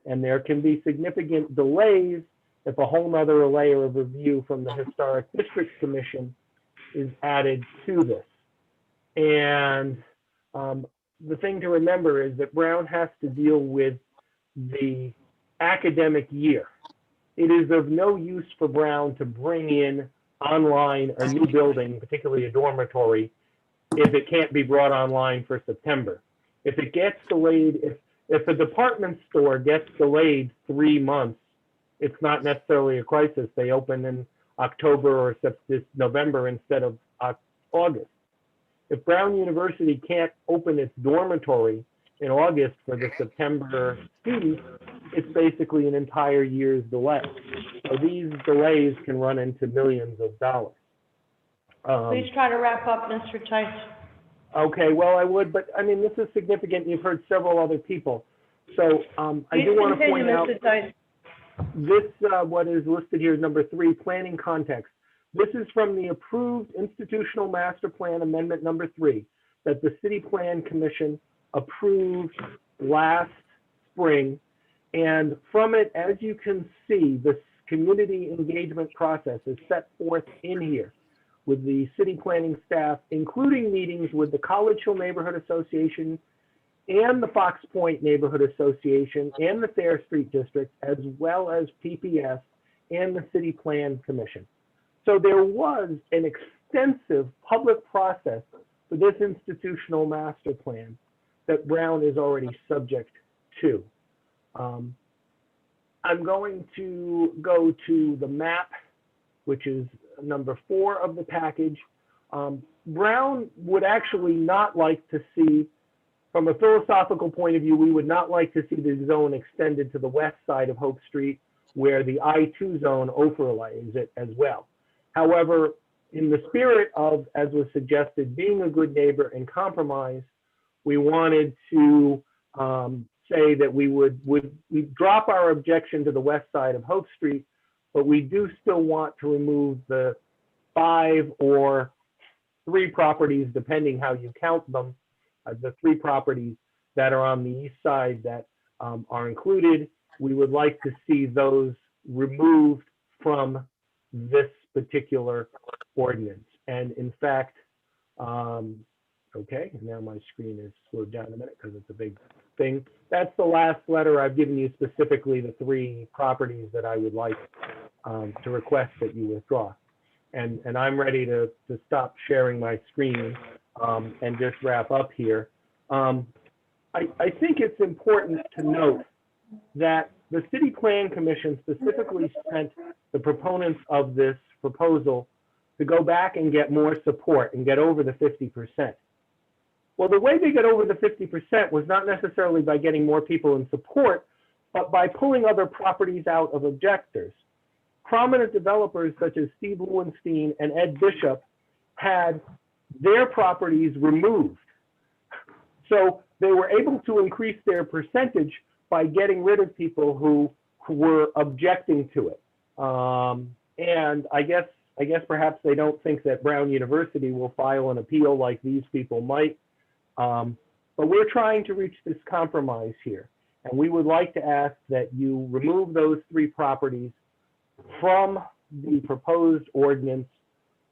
And there can be significant delays if a whole nother layer of review from the Historic District Commission is added to this. And the thing to remember is that Brown has to deal with the academic year. It is of no use for Brown to bring in online a new building, particularly a dormitory, if it can't be brought online for September. If it gets delayed, if a department store gets delayed 3 months, it's not necessarily a crisis. They open in October or November instead of August. If Brown University can't open its dormitory in August for the September students, it's basically an entire year's delay. So these delays can run into millions of dollars. Please try to wrap up, Mr. Tice. Okay, well, I would, but I mean, this is significant. You've heard several other people. So I do want to point out this, what is listed here is number 3, planning context. This is from the approved institutional master plan amendment number 3 that the City Plan Commission approved last spring. And from it, as you can see, the community engagement process is set forth in here with the city planning staff, including meetings with the College Hill Neighborhood Association and the Fox Point Neighborhood Association and the Thayer Street District, as well as PPS and the City Plan Commission. So there was an extensive public process for this institutional master plan that Brown is already subject to. I'm going to go to the map, which is number 4 of the package. Brown would actually not like to see, from a philosophical point of view, we would not like to see the zone extended to the west side of Hope Street, where the I-2 zone overlays it as well. However, in the spirit of, as was suggested, being a good neighbor and compromise, we wanted to say that we'd drop our objection to the west side of Hope Street, but we do still want to remove the 5 or 3 properties, depending how you count them, the 3 properties that are on the east side that are included. We would like to see those removed from this particular ordinance. And in fact, okay, now my screen is slowed down a minute because it's a big thing. That's the last letter I've given you, specifically the 3 properties that I would like to request that you withdraw. And I'm ready to stop sharing my screen and just wrap up here. I think it's important to note that the City Plan Commission specifically sent the proponents of this proposal to go back and get more support and get over the 50%. Well, the way they got over the 50% was not necessarily by getting more people in support, but by pulling other properties out of objectors. Prominent developers such as Steve Lewenstein and Ed Bishop had their properties removed. So they were able to increase their percentage by getting rid of people who were objecting to it. And I guess perhaps they don't think that Brown University will file an appeal like these people might. But we're trying to reach this compromise here. And we would like to ask that you remove those 3 properties from the proposed ordinance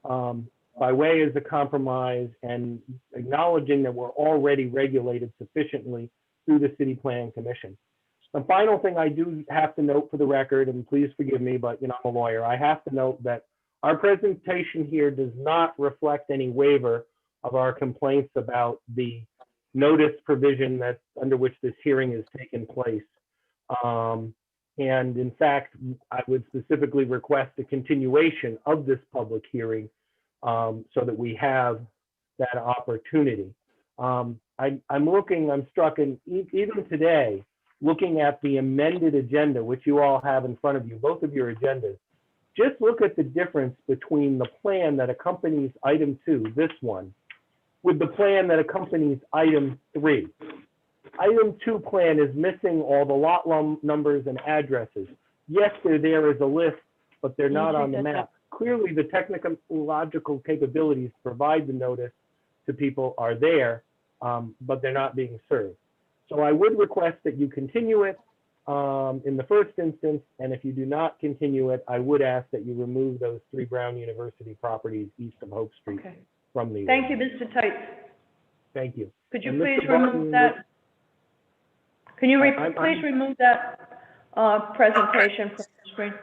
by way as a compromise, and acknowledging that we're already regulated sufficiently through the City Plan Commission. The final thing I do have to note for the record, and please forgive me, but I'm a lawyer, I have to note that our presentation here does not reflect any waiver of our complaints about the notice provision that's under which this hearing has taken place. And in fact, I would specifically request a continuation of this public hearing so that we have that opportunity. I'm struck, and even today, looking at the amended agenda, which you all have in front of you, both of your agendas, just look at the difference between the plan that accompanies item 2, this one, with the plan that accompanies item 3. Item 2 plan is missing all the lot numbers and addresses. Yes, they're there as a list, but they're not on the map. Clearly, the technological capabilities to provide the notice to people are there, but they're not being served. So I would request that you continue it in the first instance, and if you do not continue it, I would ask that you remove those 3 Brown University properties east of Hope Street from the. Thank you, Mr. Tights. Thank you. Could you please remove that? Can you please remove that presentation from the screen?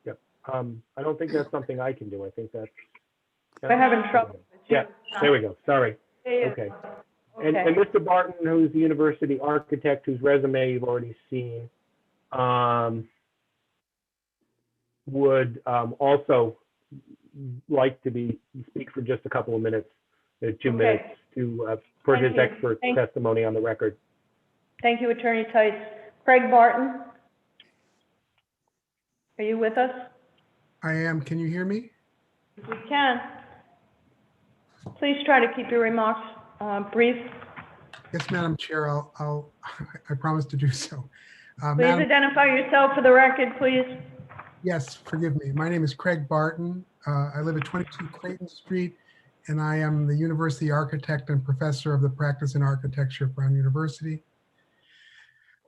Yep. I don't think that's something I can do. I think that's. We're having trouble. Yeah, there we go. Sorry. Okay. And Mr. Barton, who's the university architect, whose resume you've already seen, would also like to speak for just a couple of minutes, 2 minutes, to put his expert testimony on the record. Thank you, Attorney Tights. Craig Barton, are you with us? I am. Can you hear me? We can. Please try to keep your remarks brief. Yes, Madam Chair, I promise to do so. Please identify yourself for the record, please. Yes, forgive me. My name is Craig Barton. I live at 22 Clayton Street, and I am the university architect and professor of the practice in architecture at Brown University.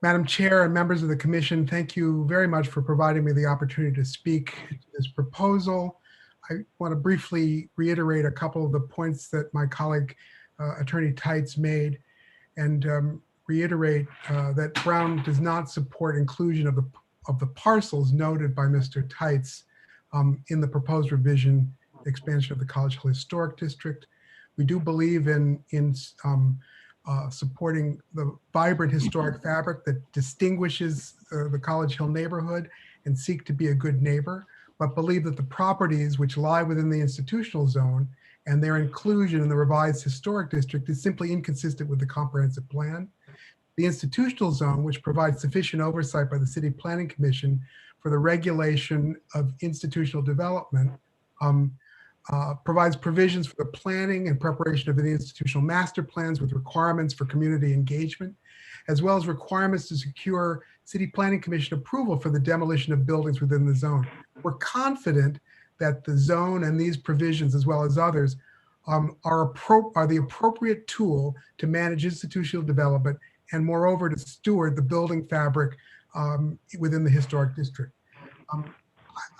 Madam Chair and members of the commission, thank you very much for providing me the opportunity to speak to this proposal. I want to briefly reiterate a couple of the points that my colleague, Attorney Tights, made, and reiterate that Brown does not support inclusion of the parcels noted by Mr. Tights in the proposed revision expansion of the College Hill Historic District. We do believe in supporting the vibrant historic fabric that distinguishes the College Hill neighborhood and seek to be a good neighbor, but believe that the properties which lie within the institutional zone and their inclusion in the revised historic district is simply inconsistent with the comprehensive plan. The institutional zone, which provides sufficient oversight by the City Planning Commission for the regulation of institutional development, provides provisions for the planning and preparation of the institutional master plans with requirements for community engagement, as well as requirements to secure City Planning Commission approval for the demolition of buildings within the zone. We're confident that the zone and these provisions, as well as others, are the appropriate tool to manage institutional development and moreover to steward the building fabric within the historic district.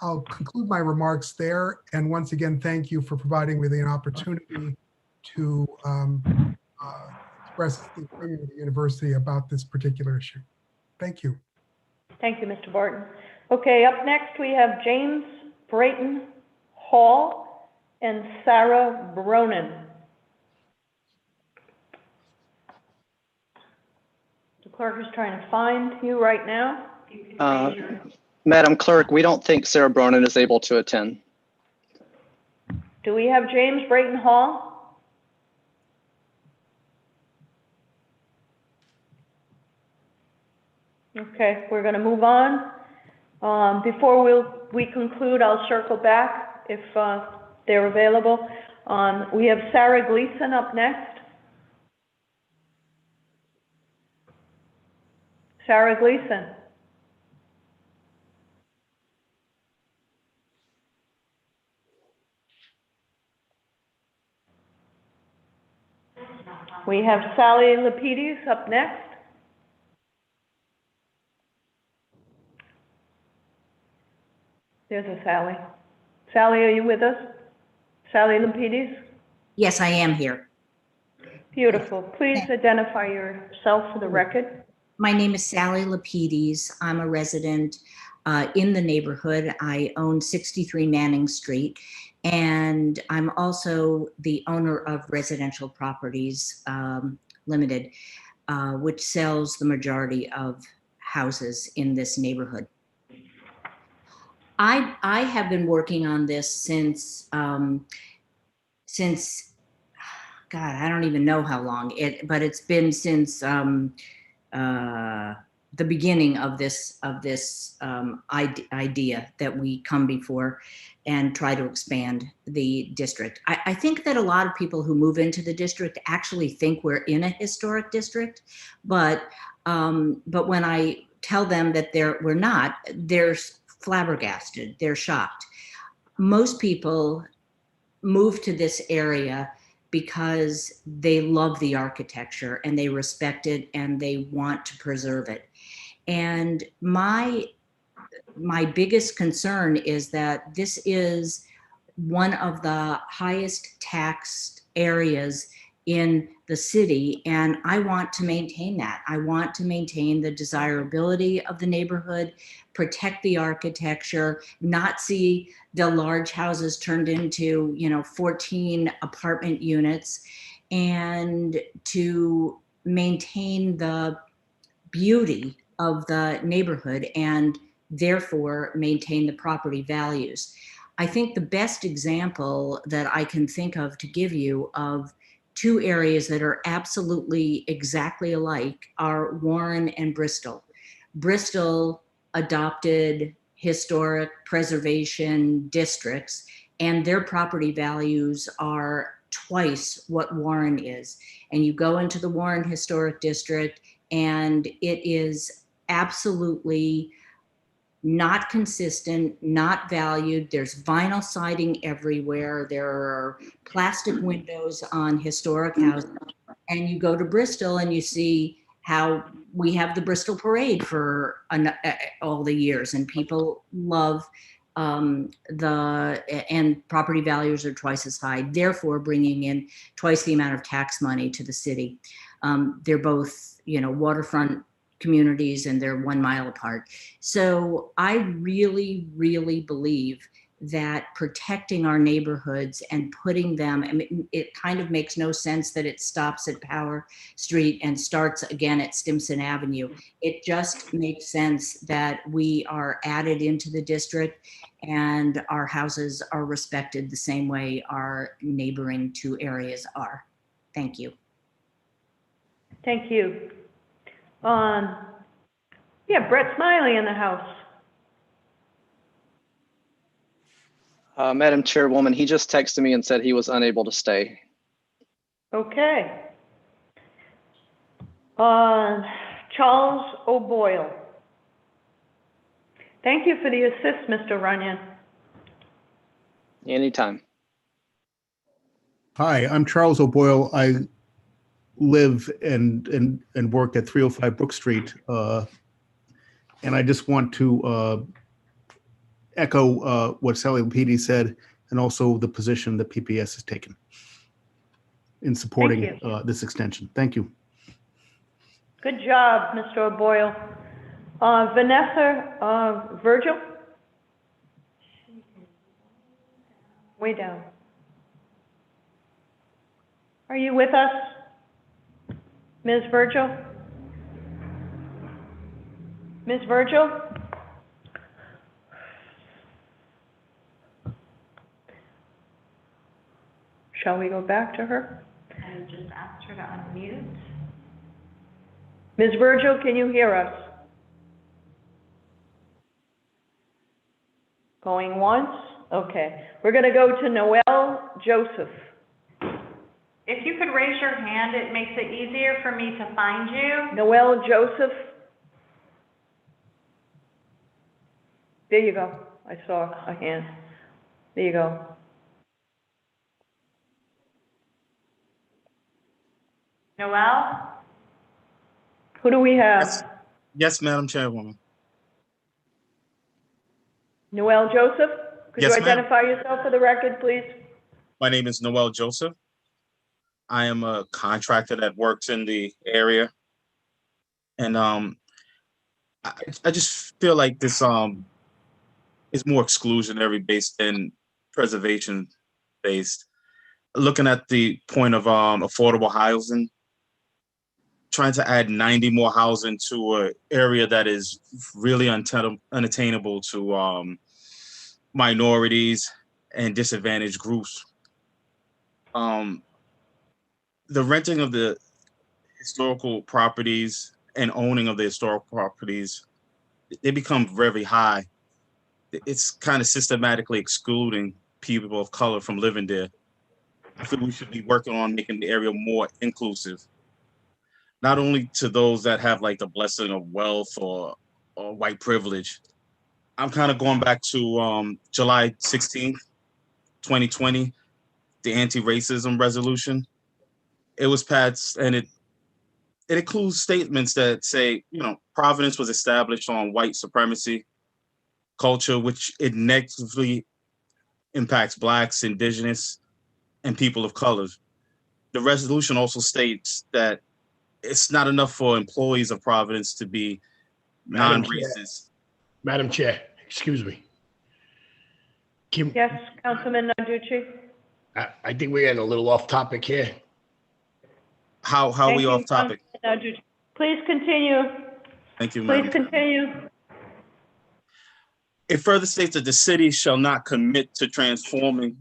I'll conclude my remarks there. And once again, thank you for providing me the opportunity to express the opinion of the university about this particular issue. Thank you. Thank you, Mr. Barton. Okay, up next we have James Brayton Hall and Sarah Bronin. The clerk is trying to find you right now. Madam Clerk, we don't think Sarah Bronin is able to attend. Do we have James Brayton Hall? Okay, we're going to move on. Before we conclude, I'll circle back if they're available. We have Sarah Gleason up next. Sarah Gleason. We have Sally Lapidus up next. There's a Sally. Sally, are you with us? Sally Lapidus? Yes, I am here. Beautiful. Please identify yourself for the record. My name is Sally Lapidus. I'm a resident in the neighborhood. I own 63 Manning Street, and I'm also the owner of Residential Properties Limited, which sells the majority of houses in this neighborhood. I have been working on this since God, I don't even know how long but it's been since the beginning of this idea that we come before and try to expand the district. I think that a lot of people who move into the district actually think we're in a historic district, but when I tell them that we're not, they're flabbergasted, they're shocked. Most people move to this area because they love the architecture and they respect it and they want to preserve it. And my biggest concern is that this is one of the highest taxed areas in the city, and I want to maintain that. I want to maintain the desirability of the neighborhood, protect the architecture, not see the large houses turned into, 14 apartment units, and to maintain the beauty of the neighborhood and therefore maintain the property values. I think the best example that I can think of to give you of two areas that are absolutely exactly alike are Warren and Bristol. Bristol adopted historic preservation districts, and their property values are twice what Warren is. And you go into the Warren Historic District, and it is absolutely not consistent, not valued. There's vinyl siding everywhere. There are plastic windows on historic houses. And you go to Bristol and you see how we have the Bristol Parade for all the years, and people love and property values are twice as high, therefore bringing in twice the amount of tax money to the city. They're both, waterfront communities, and they're 1 mile apart. So I really, really believe that protecting our neighborhoods and putting them, it kind of makes no sense that it stops at Power Street and starts again at Stimson Avenue. It just makes sense that we are added into the district and our houses are respected the same way our neighboring two areas are. Thank you. Thank you. Yeah, Brett Smiley in the house. Madam Chairwoman, he just texted me and said he was unable to stay. Okay. Charles O'Boyle. Thank you for the assist, Mr. Runyon. Anytime. Hi, I'm Charles O'Boyle. I live and work at 305 Brook Street. And I just want to echo what Sally Lapidi said, and also the position that PPS has taken in supporting this extension. Thank you. Good job, Mr. O'Boyle. Vanessa Virgil? Way down. Are you with us, Ms. Virgil? Ms. Virgil? Shall we go back to her? I just asked her to unmute. Ms. Virgil, can you hear us? Going once? Okay. We're going to go to Noel Joseph. If you could raise your hand, it makes it easier for me to find you. Noel Joseph. There you go. I saw a hand. There you go. Noel? Who do we have? Yes, Madam Chairwoman. Noel Joseph? Could Yes, you ma'am. identify yourself for the record, please? My name is Noel Joseph. I am a contractor that works in the area. And I just feel like this is more exclusionary based than preservation based. Looking at the point of affordable housing, trying to add 90 more housing to an area that is really unattainable to minorities and disadvantaged groups. The renting of the historical properties and owning of the historical properties, they become very high. It's kind of systematically excluding people of color from living there. I feel we should be working on making the area more inclusive, not only to those that have like the blessing of wealth or white privilege. I'm kind of going back to July 16th, 2020, the anti-racism resolution. It was passed, and it includes statements that say, you know, Providence was established on white supremacy culture, which it negatively impacts Blacks, Indigenous, and people of color. The resolution also states that it's not enough for employees of Providence to be non-racist. Madam Chair, excuse me. Yes, Councilman Narducci? I think we're getting a little off topic here. How are we off topic? Councilman Narducci. Please continue. Thank you, Please Madam Chair. continue. It further states that the city shall not commit to transforming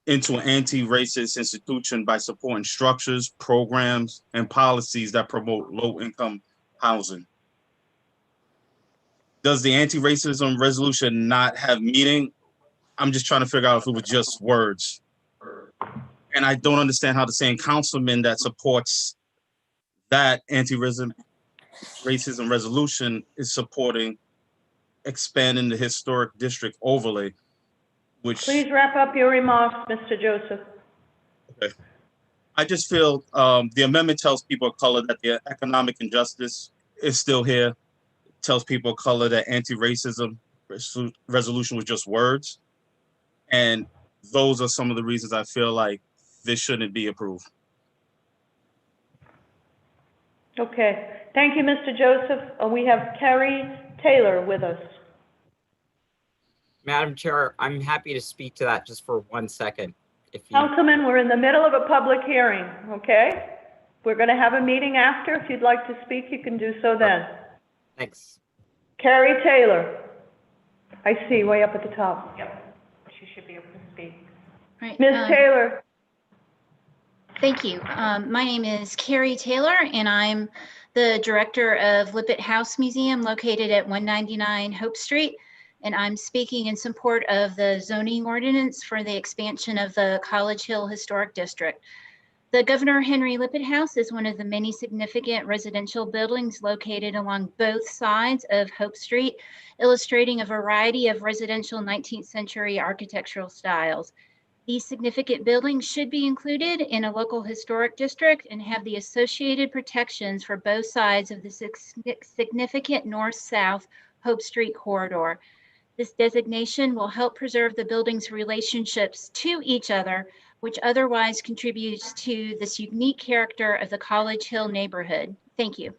into an anti-racist institution by supporting structures, programs, and policies that promote low-income housing. Does the anti-racism resolution not have meaning? I'm just trying to figure out if it was just words. And I don't understand how the same councilman that supports that anti-racism resolution is supporting expanding the historic district overlay, which— Please wrap up your remarks, Mr. Joseph. Okay. I just feel the amendment tells people of color that the economic injustice is still here. It tells people of color that anti-racism resolution was just words. And those are some of the reasons I feel like this shouldn't be approved. Okay. Thank you, Mr. Joseph. We have Kerry Taylor with us. Madam Chair, I'm happy to speak to that just for 1 second. If you, Councilman, we're in the middle of a public hearing, okay? We're going to have a meeting after. If you'd like to speak, you can do so then. Thanks. Kerry Taylor. I see, way up at the top. Yep, she should be able to speak. Right. Ms. Taylor. Thank you. My name is Carrie Taylor, and I'm the director of Lippitt House Museum located at 199 Hope Street. and I'm speaking in support of the zoning ordinance for the expansion of the College Hill Historic District. The Governor Henry Lippett House is one of the many significant residential buildings located along both sides of Hope Street, illustrating a variety of residential 19th century architectural styles. These significant buildings should be included in a local historic district and have the associated protections for both sides of the significant north-south Hope Street corridor. This designation will help preserve the building's relationships to each other, which otherwise contributes to this unique character of the College Hill neighborhood. Thank you.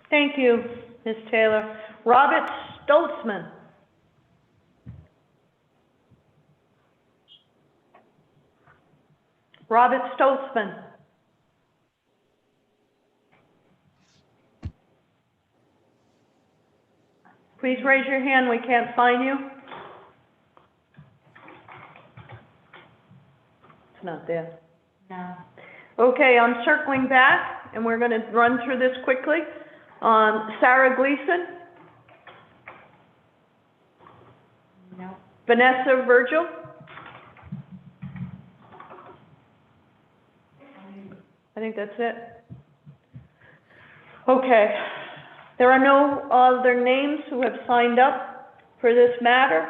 Thank you, Ms. Taylor. Robert Stoltzman. Robert Stoltzman. Please raise your hand. We can't find you. It's not there. No. Okay, I'm circling back, and we're going to run through this quickly. Sarah Gleason. No. Vanessa Virgil. I think that's it. Okay. There are no other names who have signed up for this matter.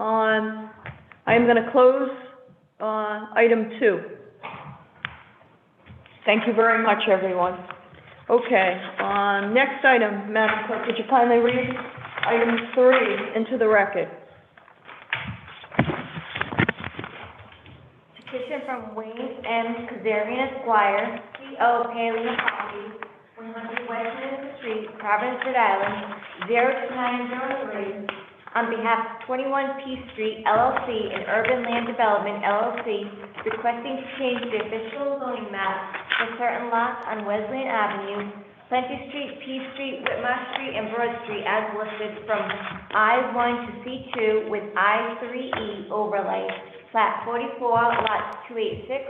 I am going to close item 2. Thank you very much, everyone. Okay, next item, Madam Clerk, would you kindly read item 3 into the record? Petition from Wayne M. Kazarian Esquire, C.O. Paley Properties, 100 Westminster Street, Providence, Rhode Island, 02903, on behalf of 21 P Street LLC and Urban Land Development LLC, requesting to change the official zoning map for certain lots on Wesleyan Avenue, Plenty Street, P Street, Whitmore Street, and Broad Street as listed from I-1 to C2 with I-3E overlay, Plat 44, lots 286,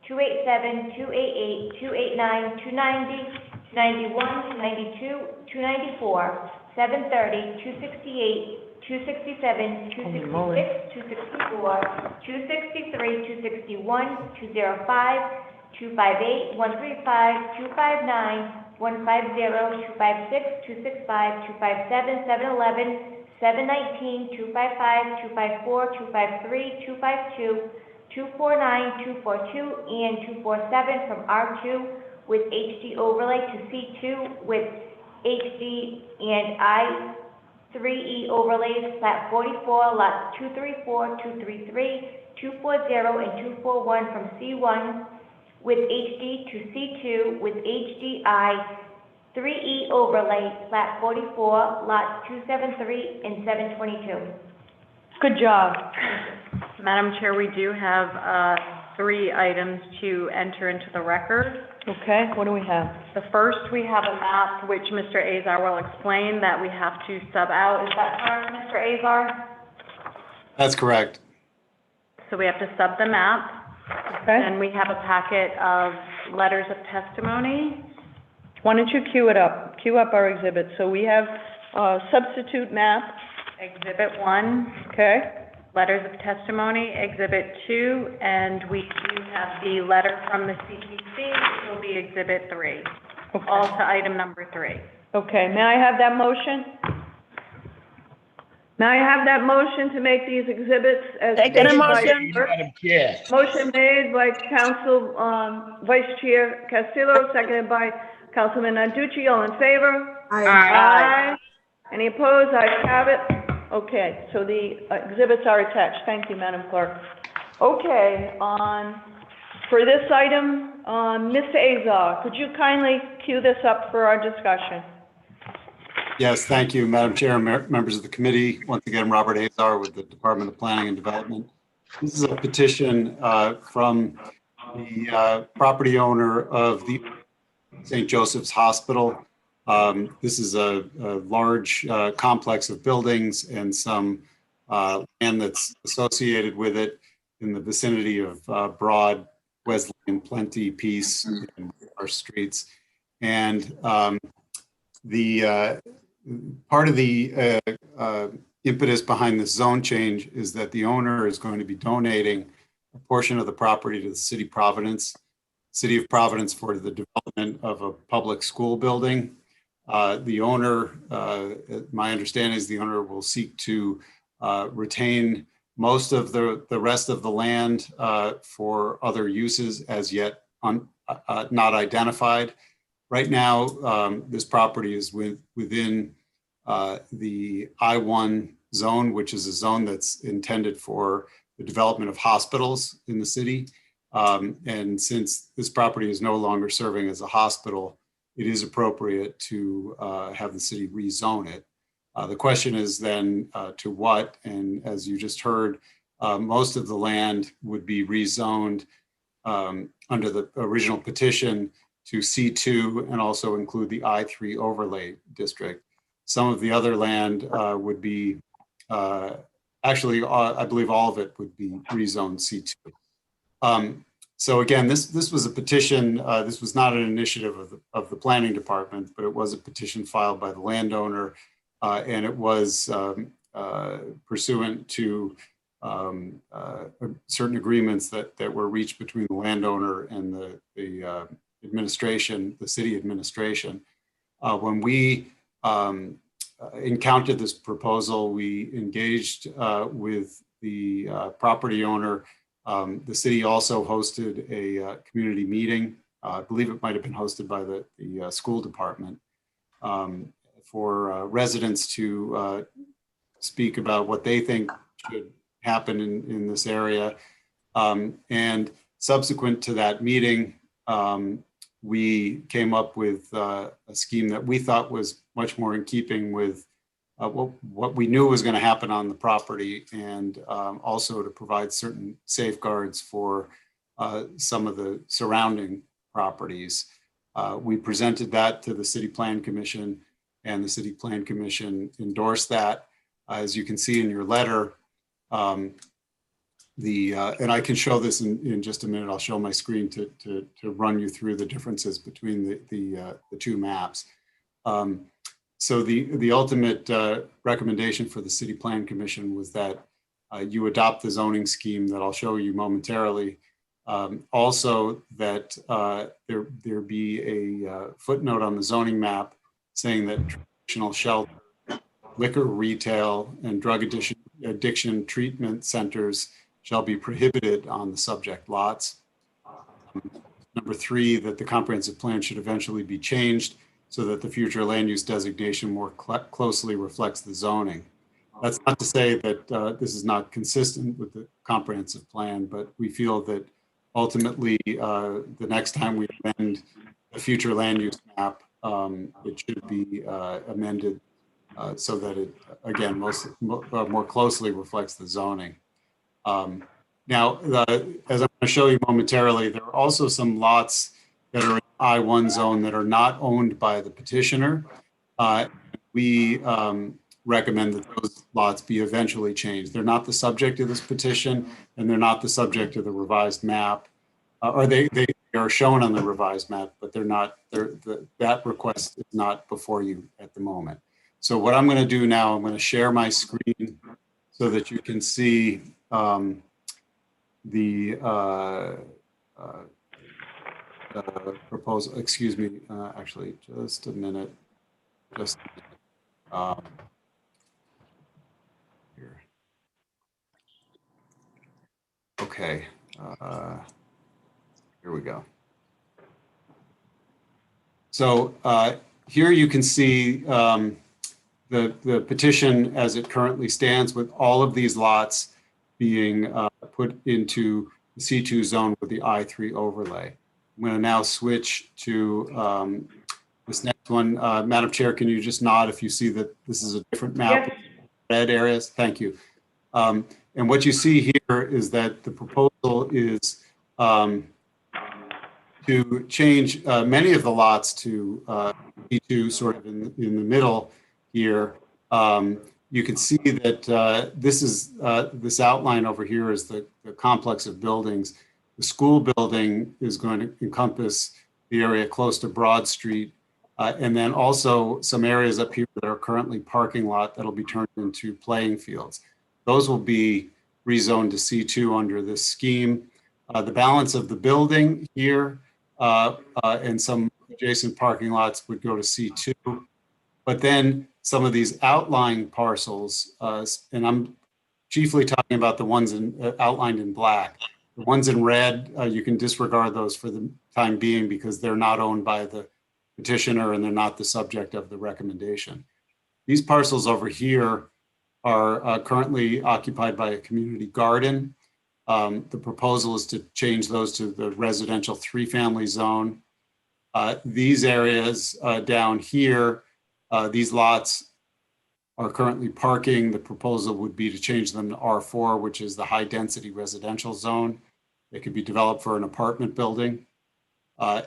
287, 288, 289, 290, 291, 292, 294, 730, 268, 267, 266, 264, 263, 261, 205, 258, 135, 259, 150, 256, 265, 257, 711, 719, 255, 254, 253, 252, 249, 242, and 247 from R2 with HD overlay to C2 with HD and I-3E overlays, Plat 44, lots 234, 233, 240, and 241 from C1 with HD to C2 with HDI 3E overlay, Plat 44, lots 273 and 722. Good job. Madam Chair, we do have 3 items to enter into the record. Okay, what do we have? The first, we have a map which Mr. Azar will explain that we have to sub out. Is that correct, Mr. Azar? That's correct. So we have to sub the map. Okay. And we have a packet of letters of testimony. Why don't you queue it up? Queue up our exhibits. So we have substitute map. Exhibit 1. Okay. Letters of testimony, Exhibit 2, and we do have the letter from the CPC, which will be Exhibit 3. Okay. All to item number 3. Okay, may I have that motion? May I have that motion to make these exhibits as stated by clerk? Madam Chair. Motion made by Council Vice Chair Castillo, seconded by Councilman Nanducci. All in favor? Aye. Aye. Any opposed? Ayes have it. Okay, so the exhibits are attached. Thank you, Madam Clerk. Okay, for this item, Mr. Azar, could you kindly cue this up for our discussion? Yes, thank you, Madam Chair, members of the committee. Once again, Robert Azar with the Department of Planning and Development. This is a petition from the property owner of the St. Joseph's Hospital. This is a large complex of buildings and some land that's associated with it in the vicinity of Broad, Wesleyan, Plenty, Peace, and our streets. And part of the impetus behind this zone change is that the owner is going to be donating a portion of the property to the City of Providence for the development of a public school building. The owner, my understanding is the owner will seek to retain most of the rest of the land for other uses as yet not identified. Right now, this property is within the I-1 zone, which is a zone that's intended for the development of hospitals in the city. And since this property is no longer serving as a hospital, it is appropriate to have the city rezone it. The question is then to what? And as you just heard, most of the land would be rezoned under the original petition to C2 and also include the I3 overlay district. Some of the other land would be, actually, I believe all of it would be rezoned C2. So again, this was a petition. This was not an initiative of the planning department, but it was a petition filed by the landowner, and it was pursuant to certain agreements that were reached between the landowner and the administration, the city administration. When we encountered this proposal, we engaged with the property owner. The city also hosted a community meeting. I believe it might have been hosted by the school department for residents to speak about what they think should happen in this area. And subsequent to that meeting, we came up with a scheme that we thought was much more in keeping with what we knew was going to happen on the property, and also to provide certain safeguards for some of the surrounding properties. We presented that to the City Plan Commission, and the City Plan Commission endorsed that. As you can see in your letter, and I can show this in just a minute. I'll show my screen to run you through the differences between the two maps. So the ultimate recommendation for the City Plan Commission was that you adopt the zoning scheme that I'll show you momentarily. Also that there be a footnote on the zoning map saying that traditional shelter, liquor retail, and drug addiction treatment centers shall be prohibited on the subject lots. Number 3, that the comprehensive plan should eventually be changed so that the future land use designation more closely reflects the zoning. That's not to say that this is not consistent with the comprehensive plan, but we feel that ultimately the next time we amend the future land use map, it should be amended so that it, again, more closely reflects the zoning. Now, as I'm going to show you momentarily, there are also some lots that are in I-1 zone that are not owned by the petitioner. We recommend that those lots be eventually changed. They're not the subject of this petition, and they're not the subject of the revised map, or they are shown on the revised map, but they're not. That request is not before you at the moment. So what I'm going to do now, I'm going to share my screen so that you can see the proposal. Excuse me, actually, just a minute. Here. Okay. Here we go. So here you can see the petition as it currently stands, with all of these lots being put into the C2 zone with the I3 overlay. I'm going to now switch to this next one. Madam Chair, can you just nod if you see that this is a different map? Yes. Red areas, thank you. And what you see here is that the proposal is to change many of the lots to C2, sort of in the middle here. You can see that this outline over here is the complex of buildings. The school building is going to encompass the area close to Broad Street, And then also some areas up here that are currently parking lot that'll be turned into playing fields. Those will be rezoned to C2 under this scheme. The balance of the building here and some adjacent parking lots would go to C2. But then some of these outlying parcels, and I'm chiefly talking about the ones outlined in black. The ones in red, you can disregard those for the time being because they're not owned by the petitioner and they're not the subject of the recommendation. These parcels over here are currently occupied by a community garden. The proposal is to change those to the residential 3-family zone. These areas down here, these lots are currently parking. The proposal would be to change them to R4, which is the high density residential zone. They could be developed for an apartment building.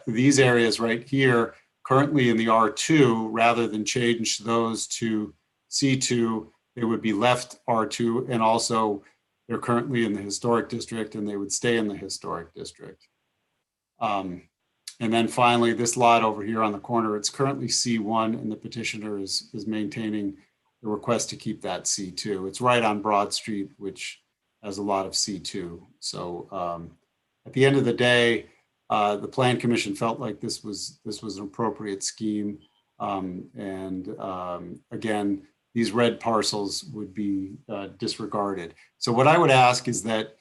These areas right here, currently in the R2, rather than change those to C2, they would be left R2, and also they're currently in the historic district and they would stay in the historic district. And then finally, this lot over here on the corner, it's currently C1 and the petitioner is maintaining the request to keep that C2. It's right on Broad Street, which has a lot of C2. So at the end of the day, the Plan Commission felt like this was an appropriate scheme. Again, these red parcels would be disregarded. So what I would ask is that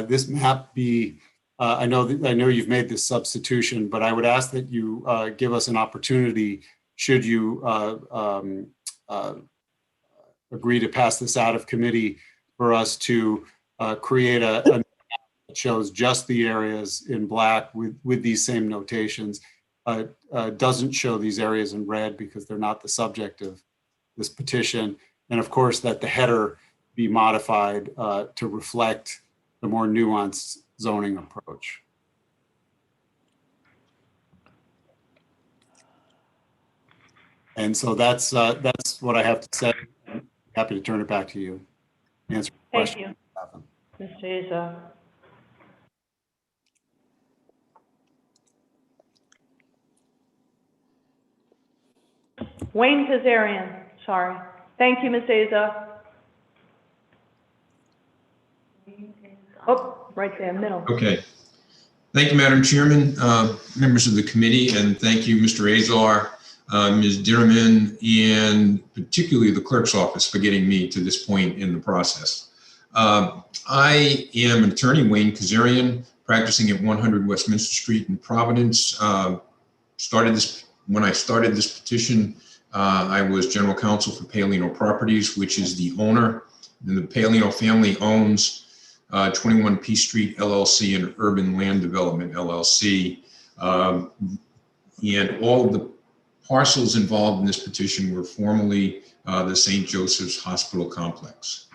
this map be, I know you've made this substitution, but I would ask that you give us an opportunity, should you agree to pass this out of committee, for us to create a map that shows just the areas in black with these same notations. Doesn't show these areas in red because they're not the subject of this petition. And of course, that the header be modified to reflect the more nuanced zoning approach. And so that's what I have to say. I'm happy to turn it back to you. Answer questions. Thank you, Mr. Azar. Wayne Kazarian, sorry. Thank you, Ms. Azar. Oh, right there, middle. Okay. Thank you, Madam Chairman, members of the committee, and thank you, Mr. Azar, Ms. Dirman, and particularly the clerk's office for getting me to this point in the process. I am an attorney, Wayne Kazarian, practicing at 100 Westminster Street in Providence. When I started this petition, I was general counsel for Palino Properties, which is the owner. And the Palino family owns 21 P Street LLC and Urban Land Development LLC. And all of the parcels involved in this petition were formerly the St. Joseph's Hospital Complex.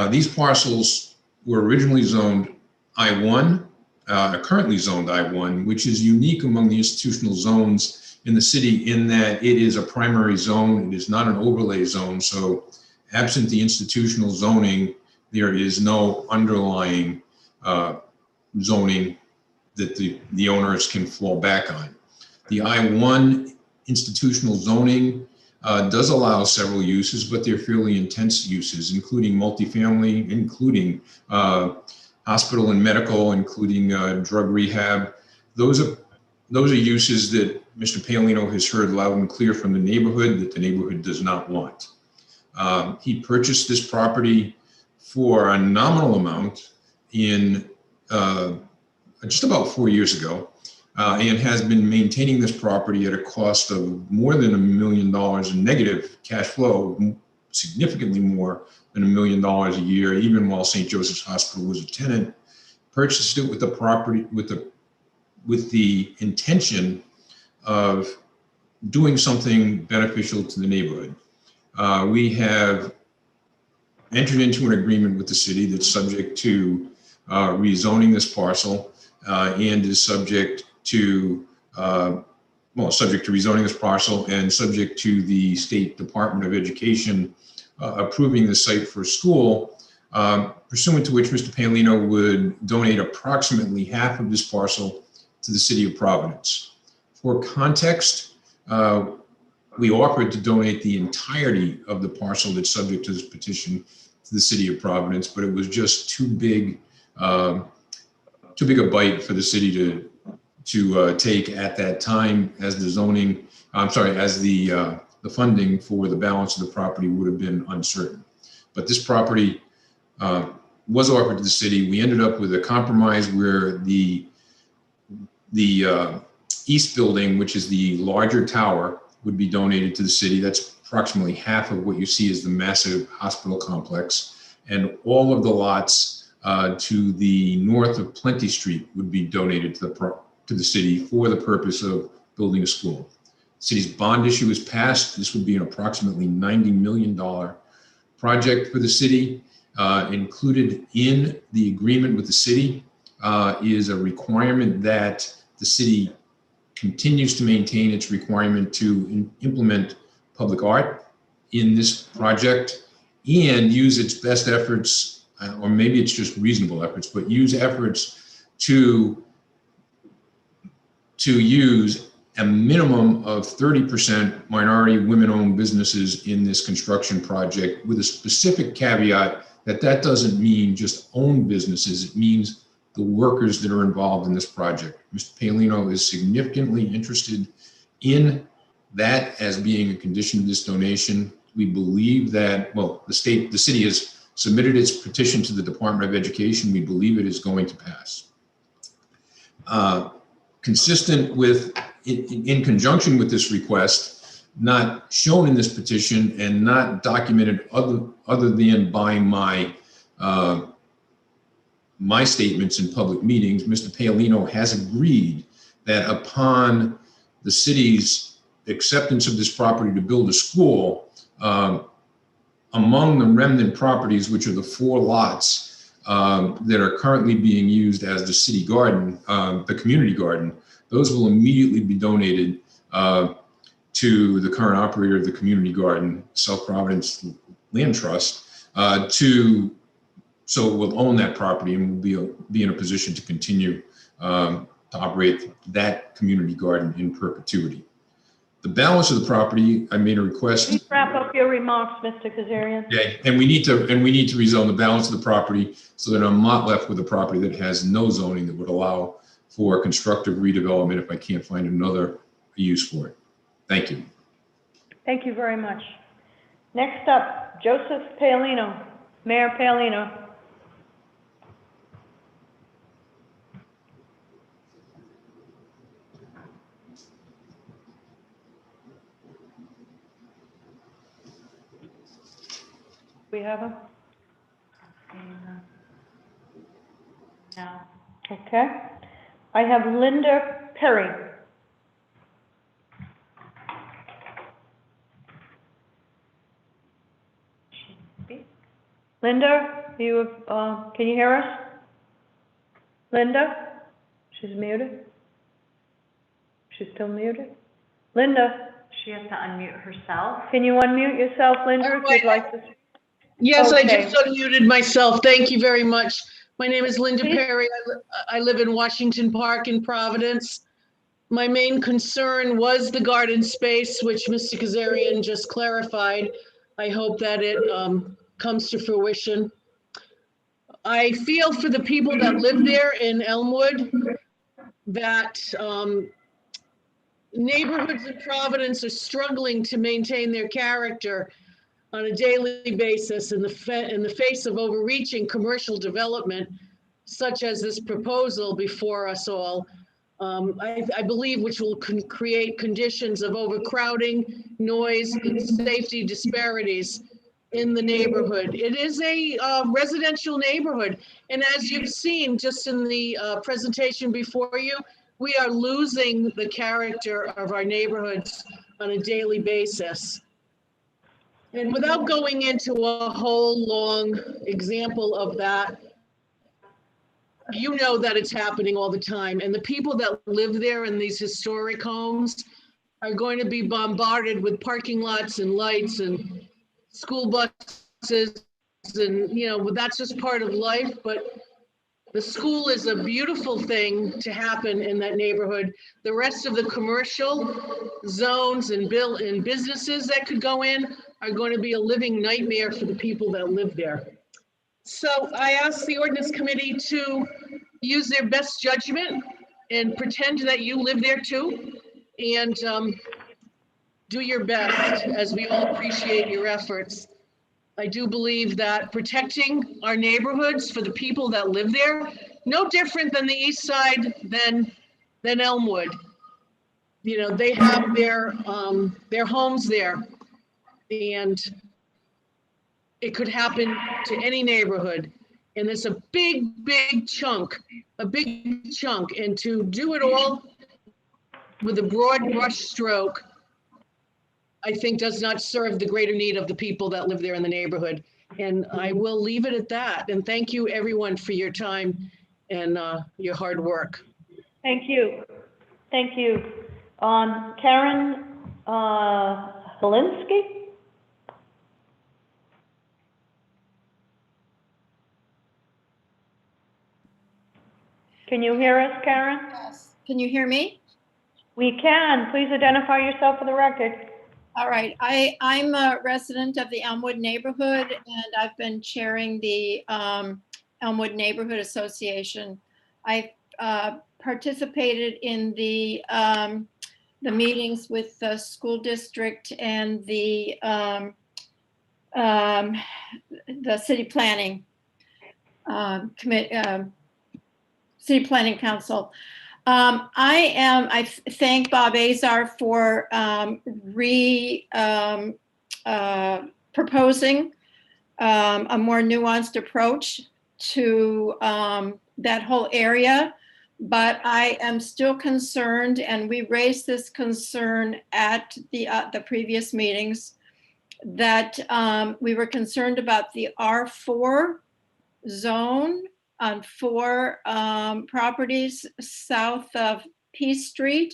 These parcels were originally zoned I1, currently zoned I1, which is unique among the institutional zones in the city in that it is a primary zone. It is not an overlay zone. So absent the institutional zoning, there is no underlying zoning that the owners can fall back on. The I1 institutional zoning does allow several uses, but they're fairly intense uses, including multifamily, including hospital and medical, including drug rehab. Those are uses that Mr. Palino has heard loud and clear from the neighborhood that the neighborhood does not want. He purchased this property for a nominal amount in just about 4 years ago, and has been maintaining this property at a cost of more than $1 million in negative cash flow, significantly more than $1 million a year, even while St. Joseph's Hospital was a tenant. Purchased it with the property, with the intention of doing something beneficial to the neighborhood. We have entered into an agreement with the city that's subject to rezoning this parcel and is subject to rezoning this parcel and subject to the State Department of Education approving the site for school, pursuant to which Mr. Palino would donate approximately half of this parcel to the city of Providence. For context, we offered to donate the entirety of the parcel that's subject to this petition to the city of Providence, but it was just too big a bite for the city to take at that time, as the zoning, as the funding for the balance of the property would have been uncertain. But this property was offered to the city. We ended up with a compromise where the east building, which is the larger tower, would be donated to the city. That's approximately half of what you see as the massive hospital complex. And all of the lots to the north of Plenty Street would be donated to the city for the purpose of building a school. The city's bond issue is passed. This would be an approximately $90 million project for the city. Included in the agreement with the city is a requirement that the city continues to maintain its requirement to implement public art in this project and use its best efforts, or maybe it's just reasonable efforts, but use efforts to use a minimum of 30% minority women-owned businesses in this construction project, with a specific caveat that doesn't mean just own businesses. It means the workers that are involved in this project. Mr. Paolino is significantly interested in that as being a condition of this donation. We believe that, well, the city has submitted its petition to the Department of Education. We believe it is going to pass. Consistent with, in conjunction with this request, not shown in this petition and not documented other than by my statements in public meetings, Mr. Paolino has agreed that upon the city's acceptance of this property to build a school, among the remnant properties, which are the 4 lots that are currently being used as the city garden, the community garden, those will immediately be donated to the current operator of the community garden, South Providence Land Trust, so we'll own that property and we'll be in a position to continue to operate that community garden in perpetuity. The balance of the property, I made a request. Please wrap up your remarks, Mr. Kazarian. Yeah, and we need to rezone the balance of the property so that I'm not left with a property that has no zoning that would allow for constructive redevelopment if I can't find another use for it. Thank you. Thank you very much. Next up, Joseph Paolino, Mayor Paolino. We have him? No. Okay. I have Linda Perry. Linda, can you hear us? Linda? She's muted. She's still muted. Linda? She has to unmute herself. Can you unmute yourself, Linda, if you'd like to? Yes, Okay. I just unmuted myself. Thank you very much. My name is Linda Perry. I live in Washington Park in Providence. My main concern was the garden space, which Mr. Kazarian just clarified. I hope that it comes to fruition. I feel for the people that live there in Elmwood that neighborhoods in Providence are struggling to maintain their character on a daily basis in the face of overreaching commercial development, such as this proposal before us all. I believe which will create conditions of overcrowding, noise, and safety disparities in the neighborhood. It is a residential neighborhood. And as you've seen just in the presentation before you, we are losing the character of our neighborhoods on a daily basis. And without going into a whole long example of that, you know that it's happening all the time. And the people that live there in these historic homes are going to be bombarded with parking lots and lights and school buses. And, you know, that's just part of life. But The school is a beautiful thing to happen in that neighborhood. The rest of the commercial zones and businesses that could go in are going to be a living nightmare for the people that live there. So I asked the ordinance committee to use their best judgment and pretend that you live there too. And do your best, as we all appreciate your efforts. I do believe that protecting our neighborhoods for the people that live there, no different than the east side than Elmwood. You know, they have their homes there, and it could happen to any neighborhood. And it's a big chunk, and to do it all with a broad brush stroke, I think does not serve the greater need of the people that live there in the neighborhood. And I will leave it at that. And thank you everyone for your time and your hard work. Thank you. Thank you. Karen Helinski? Can you hear us, Karen? Yes. Can you hear me? We can. Please identify yourself for the record. All right. I'm a resident of the Elmwood neighborhood, and I've been chairing the Elmwood Neighborhood Association. I participated in the meetings with the school district and the city planning city planning council. I thank Bob Azar for proposing a more nuanced approach to that whole area. But I am still concerned, and we raised this concern at the previous meetings, that we were concerned about the R4 zone on 4 properties south of P Street,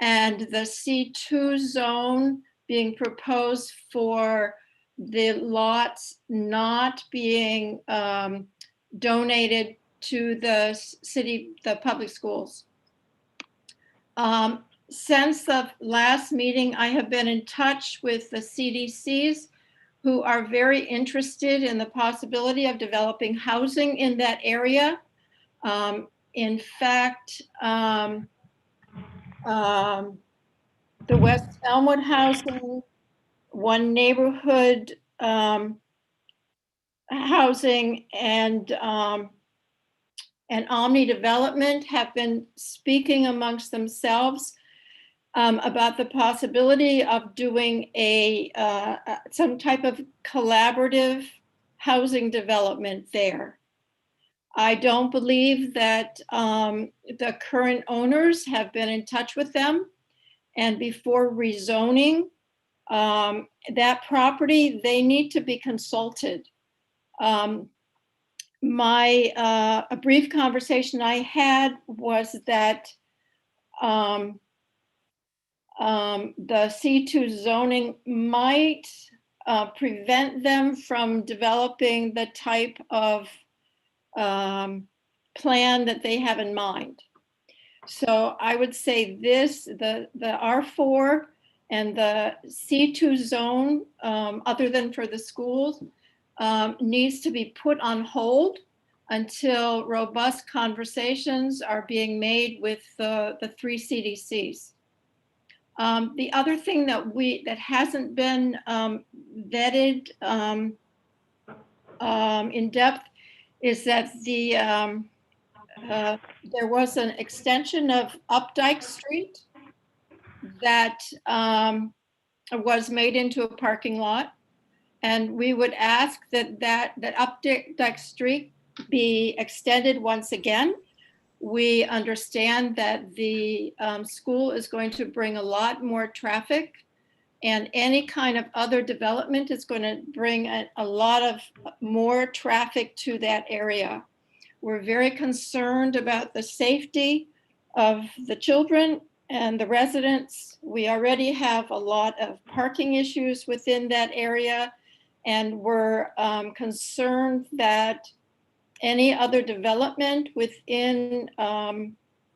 and the C2 zone being proposed for the lots not being donated to the city, the public schools. Since the last meeting, I have been in touch with the CDCs, who are very interested in the possibility of developing housing in that area. In fact, the West Elmwood housing, One Neighborhood housing, and Omni Development have been speaking amongst themselves about the possibility of doing some type of collaborative housing development there. I don't believe that the current owners have been in touch with them, and before rezoning that property, they need to be consulted. A brief conversation I had was that the C2 zoning might prevent them from developing the type of plan that they have in mind. So I would say the R4 and the C2 zone, other than for the schools, needs to be put on hold until robust conversations are being made with the 3 CDCs. The other thing that hasn't been vetted in depth is that there was an extension of Updike Street that was made into a parking lot, and we would ask that Updike Street be extended once again. We understand that the school is going to bring a lot more traffic, and any kind of other development is going to bring a lot of more traffic to that area. We're very concerned about the safety of the children and the residents. We already have a lot of parking issues within that area, and we're concerned that any other development within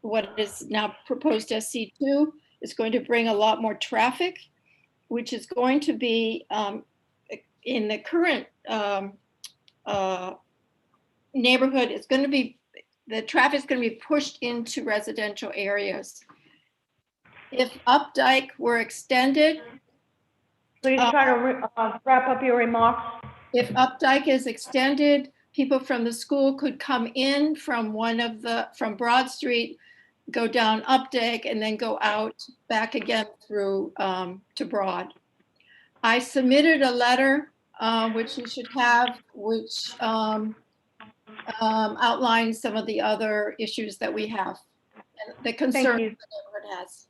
what is now proposed SC2 is going to bring a lot more traffic, which is going to be in the current neighborhood. It's going to be, the traffic is going to be pushed into residential areas. If Updike were extended, Please try to wrap up your remarks. if Updike is extended, people from the school could come in from from Broad Street, go down Updike, and then go out back again through to Broad. I submitted a letter, which you should have, which outlines some of the other issues that we have, the concerns the neighborhood has.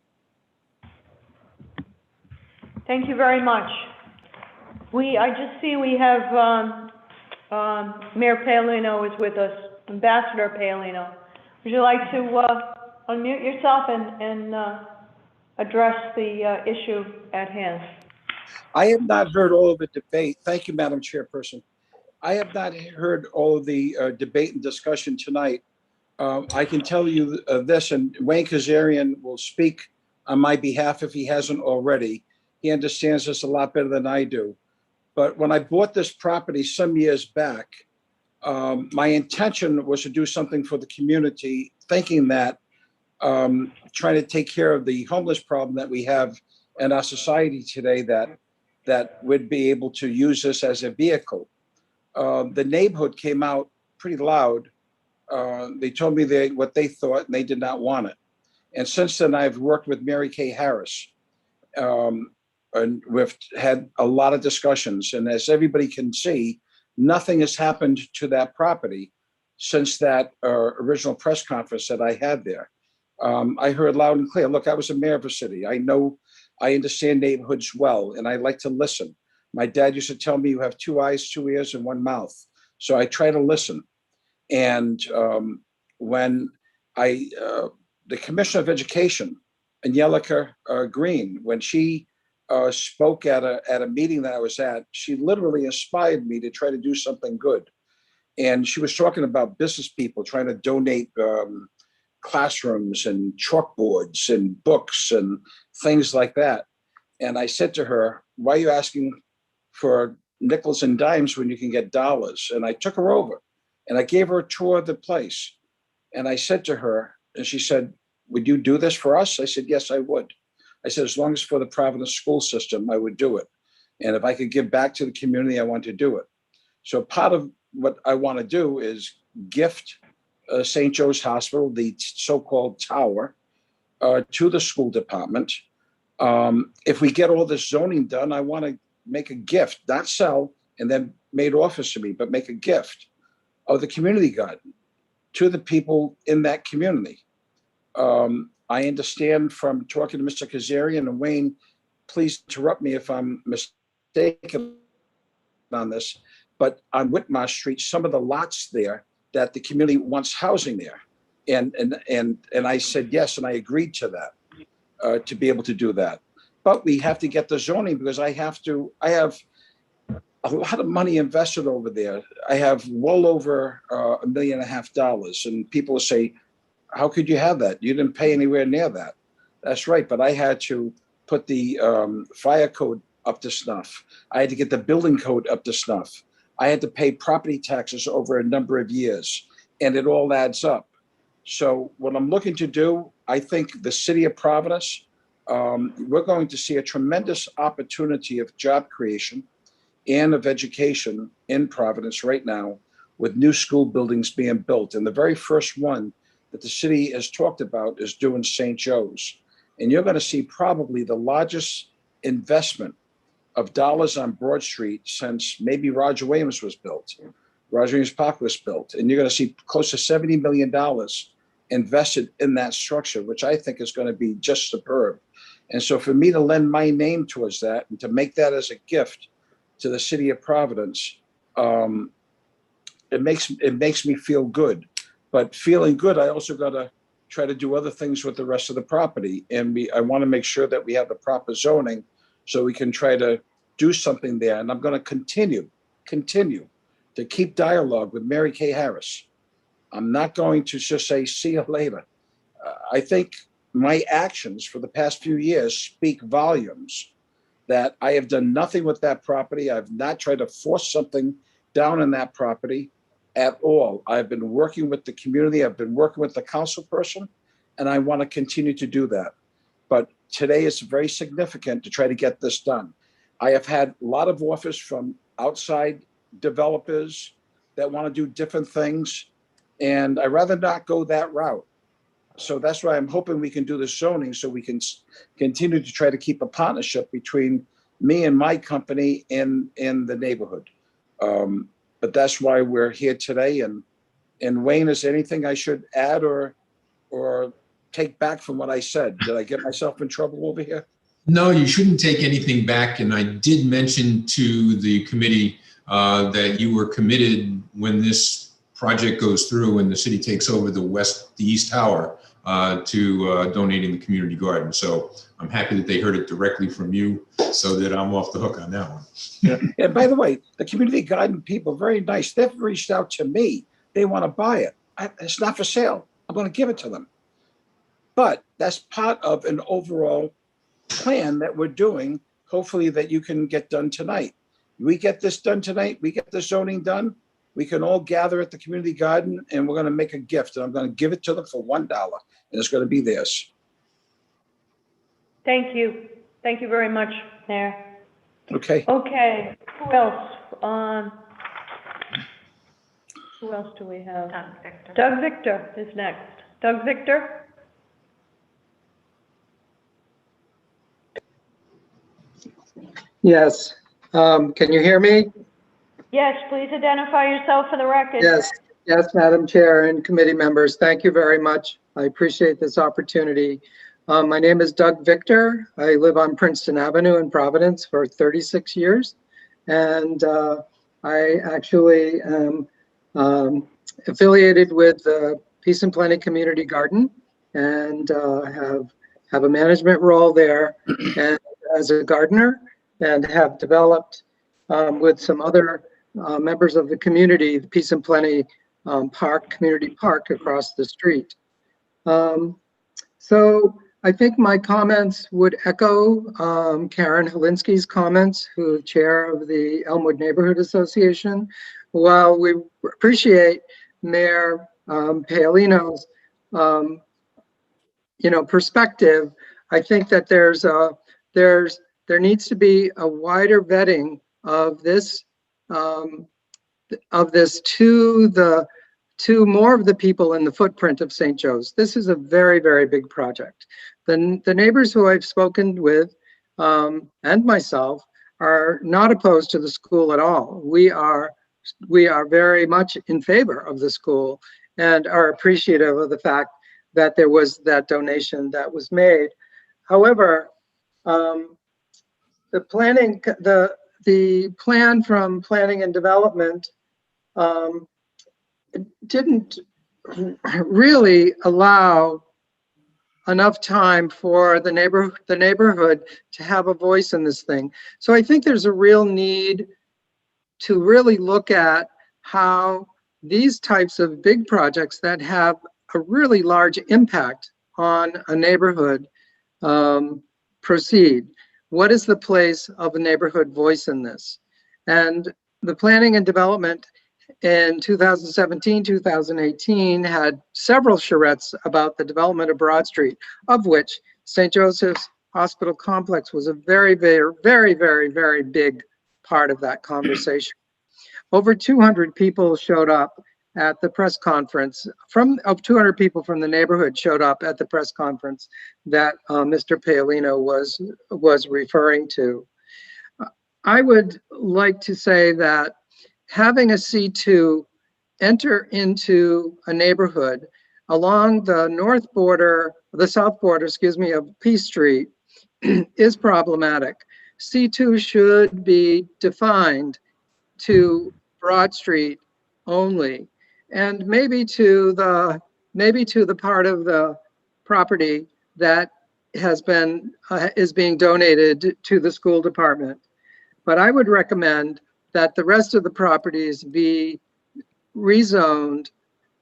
Thank you very much. I just see we have Mayor Paolino is with us, Ambassador Paolino. Would you like to unmute yourself and address the issue at hand? I have not heard all of the debate. Thank you, Madam Chairperson. I have not heard all of the debate and discussion tonight. I can tell you this, and Wayne Kazarian will speak on my behalf if he hasn't already. He understands this a lot better than I do. But when I bought this property some years back, my intention was to do something for the community, thinking that trying to take care of the homeless problem that we have in our society today, that would be able to use this as a vehicle. The neighborhood came out pretty loud. They told me what they thought, and they did not want it. And since then, I've worked with Mary Kay Harris. And we've had a lot of discussions. And as everybody can see, nothing has happened to that property since that original press conference that I had there. I heard loud and clear, look, I was a mayor of a city. I understand neighborhoods well, and I like to listen. My dad used to tell me you have 2 eyes, 2 ears, and 1 mouth. So I try to listen. And when the Commissioner of Education, Angelica Green, when she spoke at a meeting that I was at, she literally inspired me to try to do something good. And she was talking about business people trying to donate classrooms and chalkboards and books and things like that. And I said to her, why are you asking for nickels and dimes when you can get dollars? And I took her over and I gave her a tour of the place. And I said to her, and she said, would you do this for us? I said, yes, I would. I said, as long as for the Providence school system, I would do it. And if I could give back to the community, I want to do it. So part of what I want to do is gift St. Joe's Hospital, the so-called tower, to the school department. If we get all this zoning done, I want to make a gift, not sell and then made office to me, but make a gift of the community garden to the people in that community. I understand from talking to Mr. Kazarian and Wayne, please interrupt me if I'm mistaken on this, but on Whitmar Street, some of the lots there that the community wants housing there. And I said yes, and I agreed to that, to be able to do that. But we have to get the zoning because I have a lot of money invested over there. I have well over $1.5 million. And people say, how could you have that? You didn't pay anywhere near that. That's right, but I had to put the fire code up to snuff. I had to get the building code up to snuff. I had to pay property taxes over a number of years, and it all adds up. So what I'm looking to do, I think the city of Providence, we're going to see a tremendous opportunity of job creation and of education in Providence right now with new school buildings being built. And the very first one that the city has talked about is doing St. Joe's. And you're going to see probably the largest investment of dollars on Broad Street since maybe Roger Williams was built. Roger Williams Park was built. And you're going to see close to $70 million invested in that structure, which I think is going to be just superb. And so for me to lend my name towards that and to make that as a gift to the city of Providence, it makes me feel good. But feeling good, I also got to try to do other things with the rest of the property. And I want to make sure that we have the proper zoning so we can try to do something there. And I'm going to continue to keep dialogue with Mary Kay Harris. I'm not going to just say, see you later. I think my actions for the past few years speak volumes that I have done nothing with that property. I've not tried to force something down on that property at all. I've been working with the community. I've been working with the council person, and I want to continue to do that. But today is very significant to try to get this done. I have had a lot of offers from outside developers that want to do different things, and I'd rather not go that route. So that's why I'm hoping we can do the zoning so we can continue to try to keep a partnership between me and my company in the neighborhood. But that's why we're here today. And Wayne, is there anything I should add or take back from what I said? Did I get myself in trouble over here? No, you shouldn't take anything back. And I did mention to the committee that you were committed when this project goes through and the city takes over the East Tower to donating the community garden. So I'm happy that they heard it directly from you so that I'm off the hook on that one. Yeah. And by the way, the community garden people, very nice. They've reached out to me. They want to buy it. It's not for sale. I'm going to give it to them. But that's part of an overall plan that we're doing, hopefully that you can get done tonight. We get this done tonight, we get the zoning done, we can all gather at the community garden and we're going to make a gift, and I'm going to give it to them for $1, and it's going to be theirs. Thank you. Thank you very much, Mayor. Okay. Okay, who else? Who else do we have? Doug Victor. Doug Victor is next. Doug Victor? Yes. Can you hear me? Yes, please identify yourself for the record. Yes. Yes, Madam Chair and committee members, thank you very much. I appreciate this opportunity. My name is Doug Victor. I live on Princeton Avenue in Providence for 36 years. And I actually am affiliated with the Peace and Plenty Community Garden, and have a management role there and as a gardener, and have developed with some other members of the community, the Peace and Plenty Community Park across the street. So I think my comments would echo Karen Helinski's comments, who is chair of the Elmwood Neighborhood Association. While we appreciate Mayor Paolino's perspective, I think that there needs to be a wider vetting of this to more of the people in the footprint of St. Joe's. This is a very, very big project. The neighbors who I've spoken with and myself are not opposed to the school at all. We are very much in favor of the school and are appreciative of the fact that there was that donation that was made. However, the plan from Planning and Development didn't really allow enough time for the neighborhood to have a voice in this thing. So I think there's a real need to really look at how these types of big projects that have a really large impact on a neighborhood proceed. What is the place of a neighborhood voice in this? And the Planning and Development in 2017, 2018 had several charrettes about the development of Broad Street, of which St. Joseph's Hospital Complex was a very, very, very, very, very big part of that conversation. Over 200 people showed up at the press conference. 200 people from the neighborhood showed up at the press conference that Mr. Paolino was referring to. I would like to say that having a C2 enter into a neighborhood along the south border, of Peace Street is problematic. C2 should be defined to Broad Street only, and maybe to the part of the property that is being donated to the school department. But I would recommend that the rest of the properties be rezoned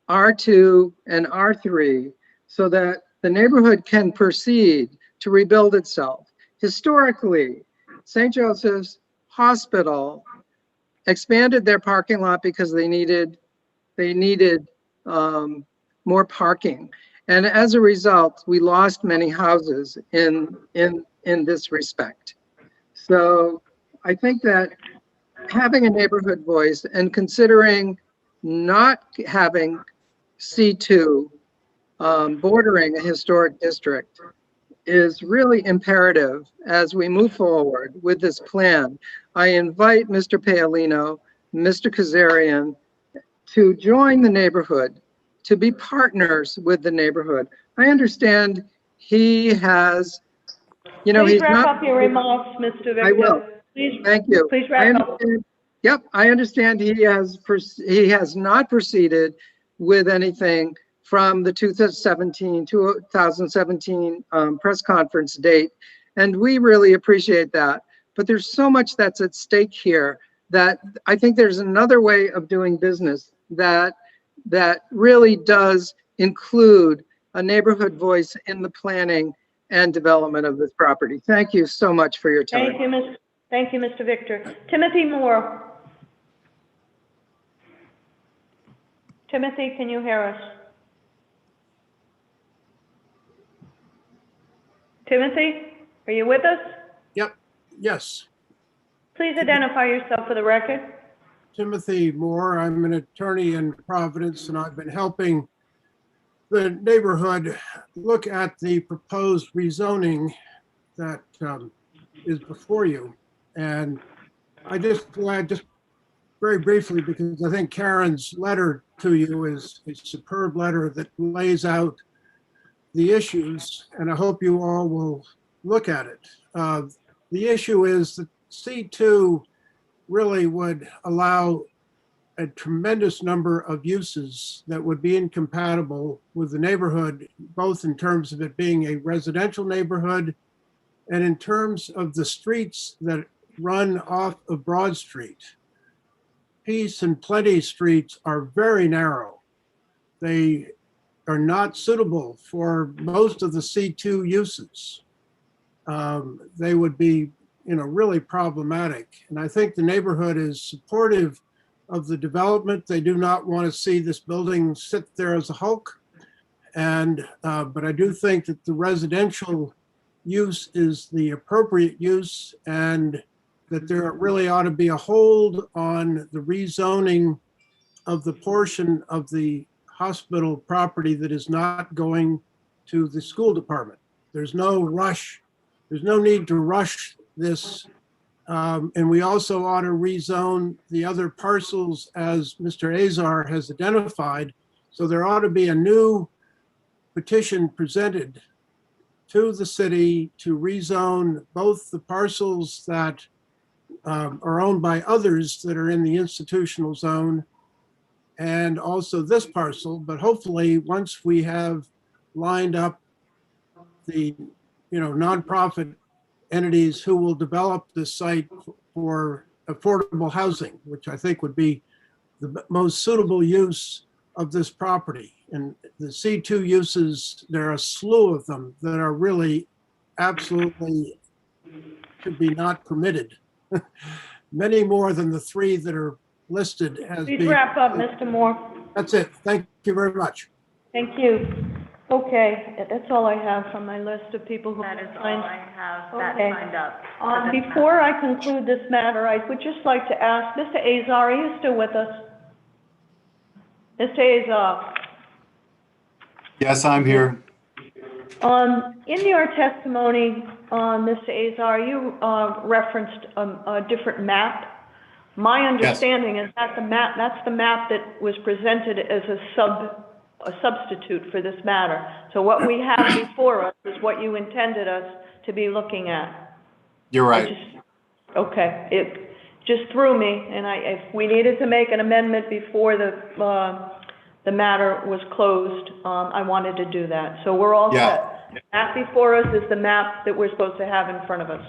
R2 and R3 so that the neighborhood can proceed to rebuild itself. Historically, St. Joseph's Hospital expanded their parking lot because they needed more parking. And as a result, we lost many houses in this respect. So I think that having a neighborhood voice and considering not having C2 bordering a historic district is really imperative as we move forward with this plan. I invite Mr. Paolino, Mr. Kazarian to join the neighborhood, to be partners with the neighborhood. I understand he has, you know, Please he's wrap not. up your remarks, Mr. Victor. I will. Please, Thank you. please wrap up. Yep, I understand he has not proceeded with anything from the 2017 press conference date, and we really appreciate that. But there's so much that's at stake here that I think there's another way of doing business that really does include a neighborhood voice in the planning and development of this property. Thank you so much for your time. Thank you, Mr. Victor. Timothy Moore. Timothy, can you hear us? Timothy, are you with us? Yep, yes. Please identify yourself for the record. Timothy Moore, I'm an attorney in Providence, and I've been helping the neighborhood look at the proposed rezoning that is before you. And I just very briefly, because I think Karen's letter to you is a superb letter that lays out the issues, and I hope you all will look at it. The issue is that C2 really would allow a tremendous number of uses that would be incompatible with the neighborhood, both in terms of it being a residential neighborhood and in terms of the streets that run off of Broad Street. Peace and Plenty streets are very narrow. They are not suitable for most of the C2 uses. They would be, really problematic. And I think the neighborhood is supportive of the development. They do not want to see this building sit there as a hulk. And, but I do think that the residential use is the appropriate use, and that there really ought to be a hold on the rezoning of the portion of the hospital property that is not going to the school department. There's no rush. There's no need to rush this. And we also ought to rezone the other parcels as Mr. Azar has identified. So there ought to be a new petition presented to the city to rezone both the parcels that are owned by others that are in the institutional zone, and also this parcel. But hopefully, once we have lined up the nonprofit entities who will develop this site for affordable housing, which I think would be the most suitable use of this property. And the C2 uses, there are a slew of them that are really absolutely should be not permitted. Many more than the 3 that are listed as Please being. wrap up, Mr. Moore. That's it. Thank you very much. Thank you. Okay, that's all I have from my list of people who. That is all I have that Okay. signed up. Before I conclude this matter, I would just like to ask, Mr. Azar, are you still with us? Mr. Azar? Yes, I'm here. In your testimony, Mr. Azar, you referenced a different map. My understanding is that that's the map that was presented as a substitute for this matter. So what we have before us is what you intended us to be looking at. You're right. Okay, it just threw me, and if we needed to make an amendment before the matter was closed, I wanted to do that. So we're all set. The map before us is the map that we're supposed to have in front of us.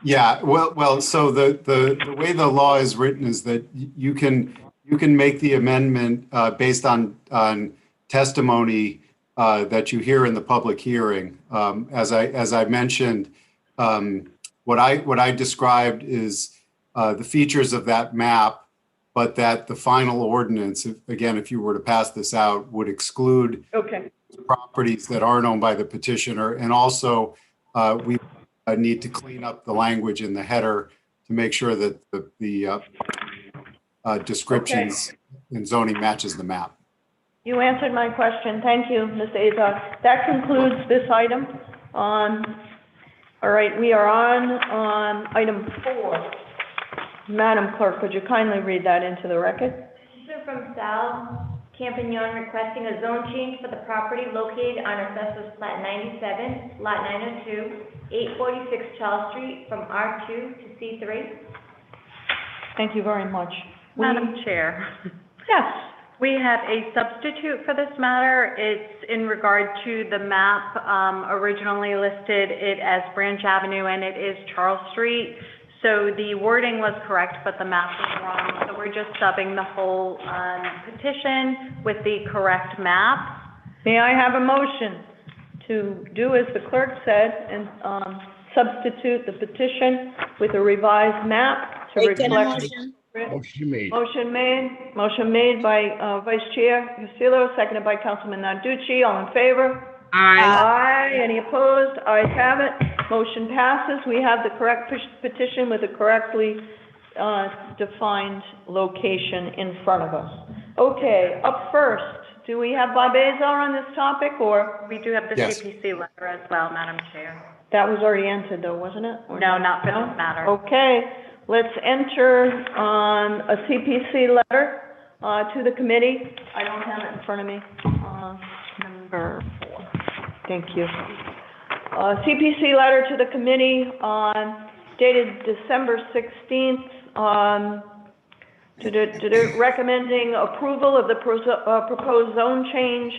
Yeah, so the way the law is written is that you can make the amendment based on testimony that you hear in the public hearing. As I mentioned, what I described is the features of that map, but that the final ordinance, again, if you were to pass this out, would exclude properties that aren't owned by the petitioner, and also we need to clean up the language in the header to make sure that the descriptions in zoning matches the map. You answered my question. Thank you, Ms. Azar. That concludes this item. All right, we are on item 4. Madam Clerk, could you kindly read that into the record? Petition from Sal Campagnon requesting a zone change for the property located on Assessors Plat 97, Lot 902, 846 Charles Street from R2 to C3. Thank you very much. Madam Chair. Yes. We have a substitute for this matter. It's in regard to the map originally listed it as Branch Avenue, and it is Charles Street. So the wording was correct, but the map was wrong. So we're just subbing the whole petition with the correct map. May I have a motion to do as the clerk said and substitute the petition with a revised map to reflect. Motion made. Motion made by Vice Chair Castillo, seconded by Councilman Narducci. All in favor? Aye. Aye. Any opposed? Ayes have it. Motion passes. We have the correct petition with a correctly defined location in front of us. Okay, up first, do we have Bob Azar on this topic, or? We do have the Yes. CPC letter as well, Madam Chair. That was already entered though, wasn't it? Or No, not for this matter. Okay, let's enter on a CPC letter to the committee. I don't have it in front of me. Number 4. Thank you. CPC letter to the committee dated December 16th, recommending approval of the proposed zone change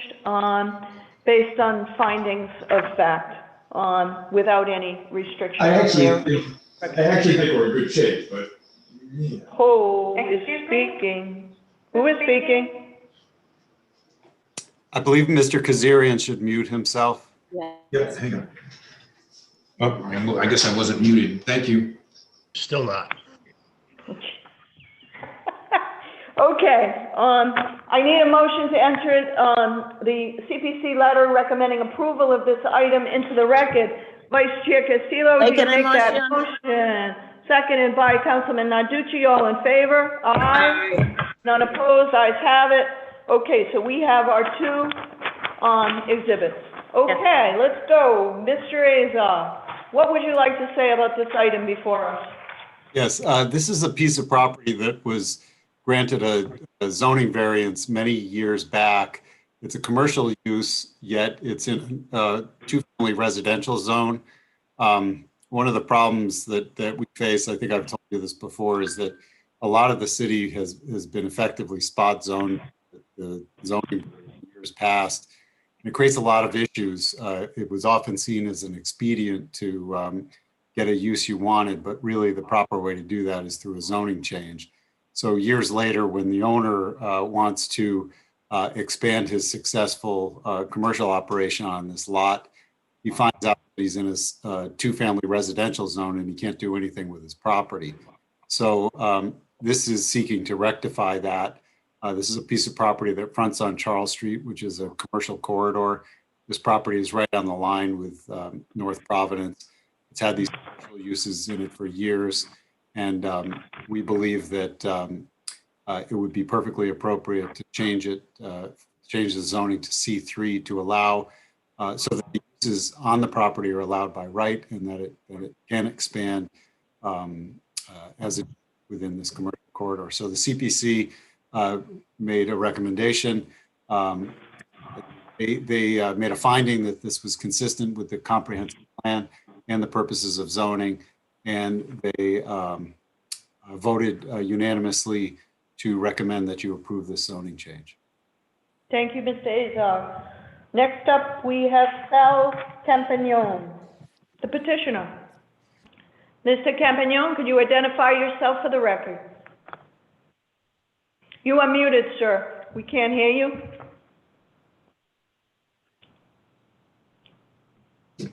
based on findings of fact, without any restriction. I actually think we're in good shape, but yeah. Who is speaking? Who is speaking? I believe Mr. Kazarian should mute himself. Yep, hang on. Oh, I guess I wasn't muted. Thank you. Still not. Okay, I need a motion to enter the CPC letter recommending approval of this item into the record. Vice Chair Castillo, do you make that motion? Seconded by Councilman Narducci. All in favor? Aye. None opposed? Ayes have it. Okay, so we have our 2 exhibits. Okay, let's go. Mr. Azar, what would you like to say about this item before us? Yes, this is a piece of property that was granted a zoning variance many years back. It's a commercial use, yet it's in a 2-family residential zone. One of the problems that we face, I think I've told you this before, is that a lot of the city has been effectively spot zoned, the zoning in years past. And it creates a lot of issues. It was often seen as an expedient to get a use you wanted, but really the proper way to do that is through a zoning change. So years later, when the owner wants to expand his successful commercial operation on this lot, he finds out that he's in a 2-family residential zone and he can't do anything with his property. So this is seeking to rectify that. This is a piece of property that fronts on Charles Street, which is a commercial corridor. This property is right on the line with North Providence. It's had these commercial uses in it for years. And we believe that it would be perfectly appropriate to change the zoning to C3 to allow, so that the uses on the property are allowed by right, and that it can expand as it within this commercial corridor. So the CPC made a recommendation. They made a finding that this was consistent with the comprehensive plan and the purposes of zoning, and they voted unanimously to recommend that you approve this zoning change. Thank you, Mr. Azar. Next up, we have Sal Campagnon, the petitioner. Mr. Campagnon, could you identify yourself for the record? You are muted, sir. We can't hear you.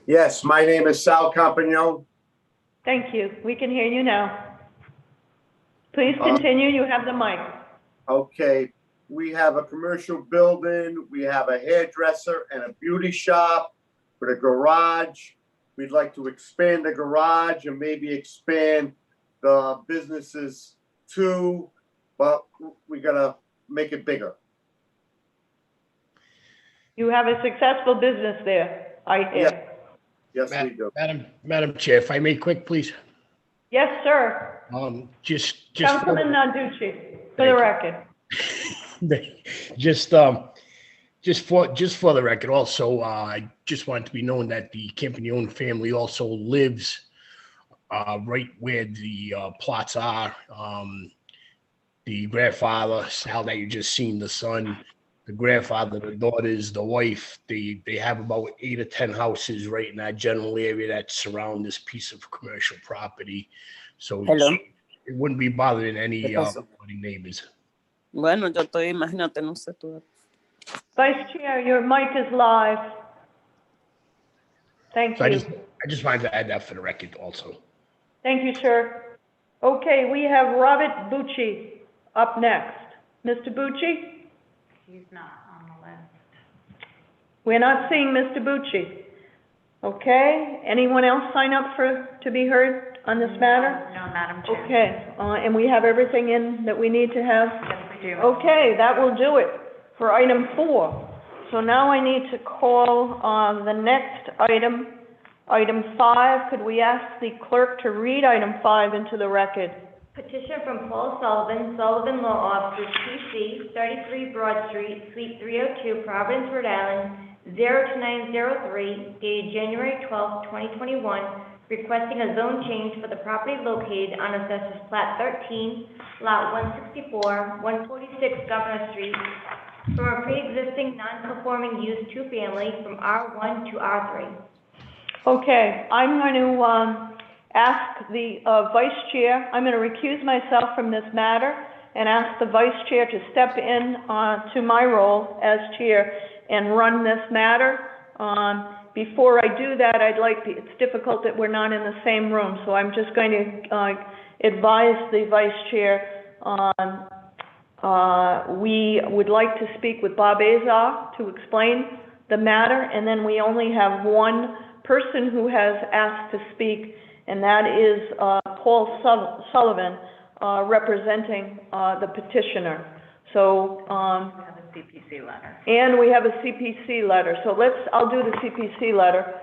Yes, my name is Sal Campagnon. Thank you. We can hear you now. Please continue. You have the mic. Okay, we have a commercial building, we have a hairdresser and a beauty shop with a garage. We'd like to expand the garage and maybe expand the businesses too, but we gotta make it bigger. You have a successful business there, I hear. Yes, we do. Madam Chair, if I may quick, please. Yes, sir. Just Councilman Nanducci, for the record. just for the record, also, I just want to be known that the Campagnon family also lives right where the plots are. The grandfather, Sal, that you just seen, the son, the grandfather, the daughters, the wife, they have about 8 or 10 houses right in that general area that surround this piece of commercial property. So it wouldn't be bothering any neighbors. Bueno, yo estoy, imagínate, no sé tú. Vice Chair, your mic is live. Thank So you. I just wanted to add that for the record also. Thank you, sir. Okay, we have Robert Bucci up next. Mr. Bucci? He's not on the list. We're not seeing Mr. Bucci. Okay, anyone else sign up to be heard on this matter? No, Madam Chair. Okay, and we have everything in that we need to have? Yes, we do. Okay, that will do it for item 4. So now I need to call the next item, item 5. Could we ask the clerk to read item 5 into the record? Petition from Paul Sullivan, Sullivan Law Offices, PC, 33 Broad Street, Suite 302, Providence, Rhode Island, 02903, dated January 12, 2021, requesting a zone change for the property located on Assessors Plat 13, Lot 164, 146 Governor Street, from a pre-existing non-conforming use 2-family from R1 to R3. Okay, I'm going to ask the Vice Chair, I'm going to recuse myself from this matter and ask the Vice Chair to step in to my role as Chair and run this matter. Before I do that, it's difficult that we're not in the same room, so I'm just going to advise the Vice Chair we would like to speak with Bob Azar to explain the matter, and then we only have one person who has asked to speak, and that is Paul Sullivan, representing the petitioner. So, We have a CPC letter. and we have a CPC letter. So I'll do the CPC letter.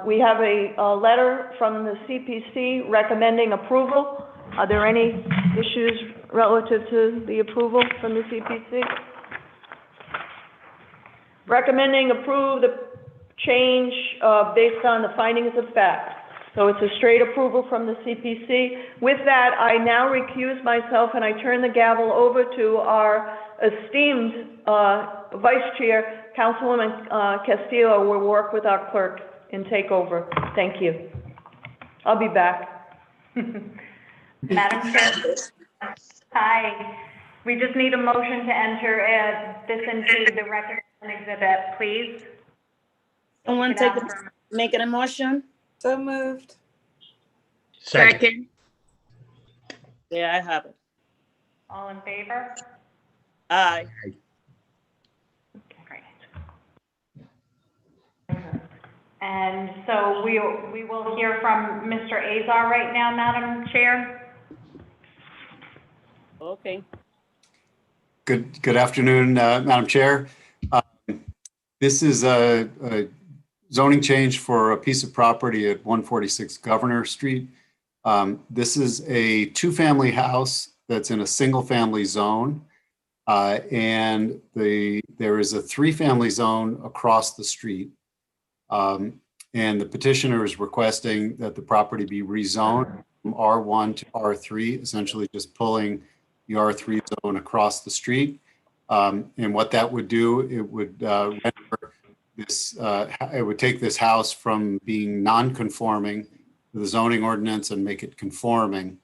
We have a letter from the CPC recommending approval. Are there any issues relative to the approval from the CPC? Recommending approve the change based on the findings of fact. So it's a straight approval from the CPC. With that, I now recuse myself and I turn the gavel over to our esteemed Vice Chair, Councilwoman Castillo, will work with our clerk and take over. Thank you. I'll be back. Madam Chair. Hi. We just need a motion to enter this into the record and exhibit, please. Someone make a motion? So moved. Second. Yeah, I have it. All in favor? Aye. Great. And so we will hear from Mr. Azar right now, Madam Chair. Okay. Good afternoon, Madam Chair. This is a zoning change for a piece of property at 146 Governor Street. This is a 2-family house that's in a single-family zone. And there is a 3-family zone across the street. And the petitioner is requesting that the property be rezoned from R1 to R3, essentially just pulling the R3 zone across the street. And what that would do, it would render this, it would take this house from being non-conforming the zoning ordinance and make it conforming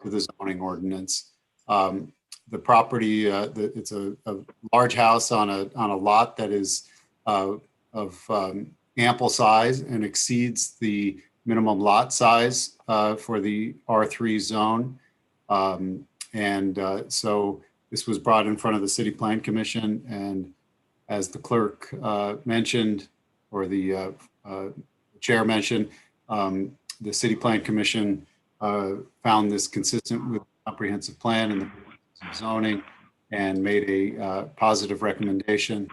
to the zoning ordinance. The property, it's a large house on a lot that is of ample size and exceeds the minimum lot size for the R3 zone. So this was brought in front of the City Plan Commission, and as the clerk mentioned, or the chair mentioned, the City Plan Commission found this consistent with the comprehensive plan and the zoning, and made a positive recommendation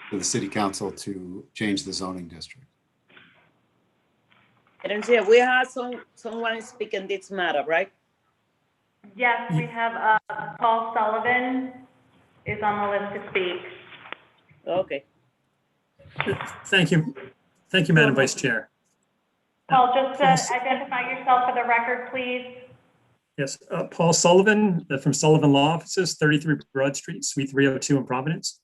to the City Council to change the zoning district. Madam Chair, we have someone speaking this matter, right? Yes, we have Paul Sullivan is on the list to speak. Okay. Thank you. Thank you, Madam Vice Chair. Paul, just identify yourself for the record, please. Yes, Paul Sullivan from Sullivan Law Offices, 33 Broad Street, Suite 302 in Providence.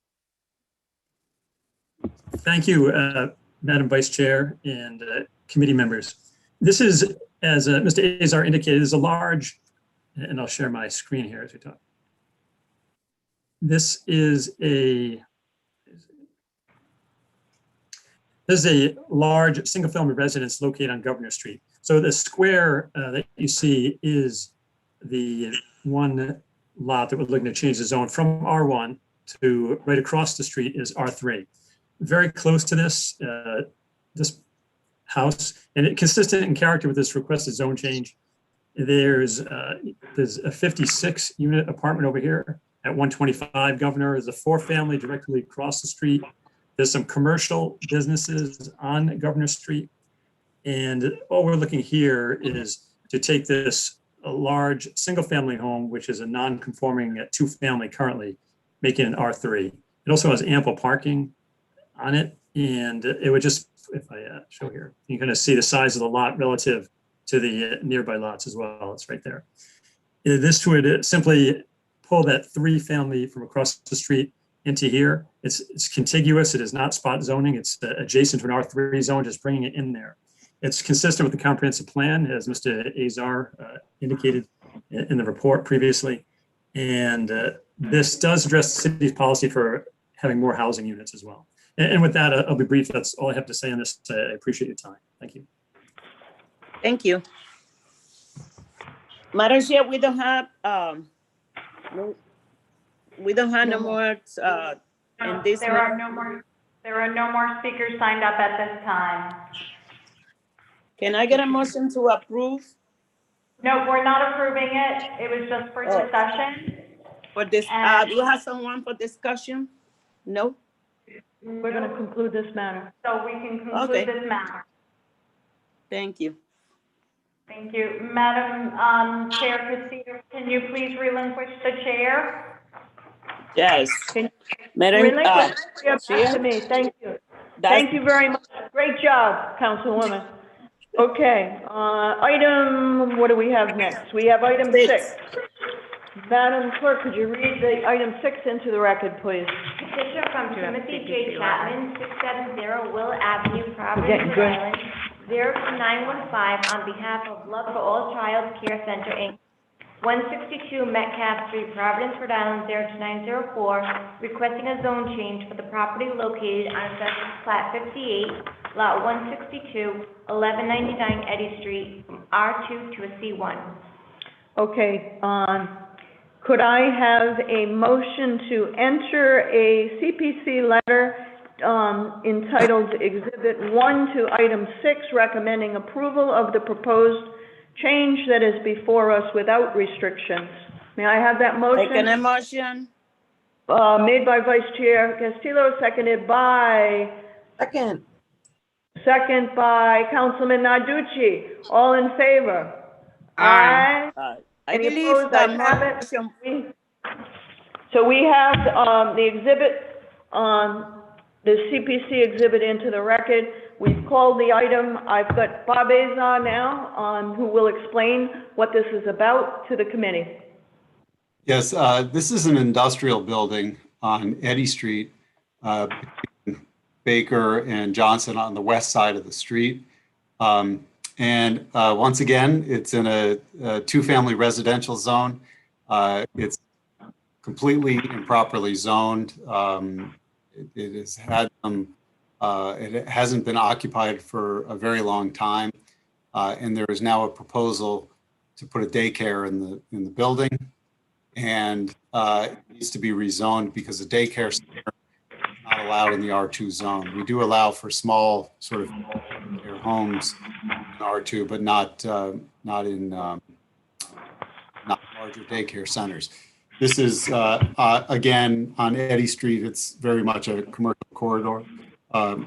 Thank you, Madam Vice Chair and committee members. This is, as Mr. Azar indicated, is a large, and I'll share my screen here as we talk. This is a large single-family residence located on Governor Street. So the square that you see is the one lot that we're looking to change the zone from R1 to right across the street is R3. Very close to this house, and it consistent in character with this requested zone change. There's a 56 unit apartment over here at 125 Governor. There's a 4-family directly across the street. There's some commercial businesses on Governor Street. And all we're looking here is to take this a large single family home, which is a non-conforming 2-family currently, make it an R3. It also has ample parking on it. And it would just, if I show here, you're going to see the size of the lot relative to the nearby lots as well. It's right there. This would simply pull that 3-family from across the street into here. It's contiguous. It is not spot zoning. It's adjacent to an R3 zone, just bringing it in there. It's consistent with the comprehensive plan, as Mr. Azar indicated in the report previously. And this does address the city's policy for having more housing units as well. And with that, I'll be brief. That's all I have to say on this. I appreciate your time. Thank you. Thank you. Madam Chair, we don't have no more in this. There are no more speakers signed up at this time. Can I get a motion to approve? No, we're not approving it. It was just for discussion. For this, do you have someone for discussion? No? We're going to conclude this matter. So we can conclude this matter. Thank you. Thank you. Madam Chair Castillo, can you please relinquish the chair? Yes. Madam to me. Thank you. Thank you very much. Great job, Councilwoman. Okay, item, what do we have next? We have item 6. Madam Clerk, could you read the item 6 into the record, please? Petition from Timothy J. Chapman, 670 Will Avenue, Providence, Rhode Island, 02915, on behalf of Love for All Child Care Center, Inc., 162 Metcalf Street, Providence, Rhode Island, 02904, requesting a zone change for the property located on Assessors Plat 58, Lot 162, 1199 Eddy Street, from R2 to a C1. Okay, could I have a motion to enter a CPC letter entitled Exhibit 1 to Item 6, recommending approval of the proposed change that is before us without restrictions? May I have that motion? Second a motion. Made by Vice Chair Castillo, seconded by? Second by Councilman Narducci. All in favor? Aye. I Any believe opposed? I have it. So we have the exhibit, the CPC exhibit into the record. We've called the item. I've got Bob Azar now, who will explain what this is about to the committee. Yes, this is an industrial building on Eddy Street, between Baker and Johnson on the west side of the street. And once again, it's in a two-family residential zone. It's completely improperly zoned. It has had it hasn't been occupied for a very long time, and there is now a proposal to put a daycare in the building, and it needs to be rezoned because the daycare center is not allowed in the R2 zone. We do allow for small sort of care homes in R2, but not in not larger daycare centers. This is again on Eddy Street. It's very much a commercial corridor.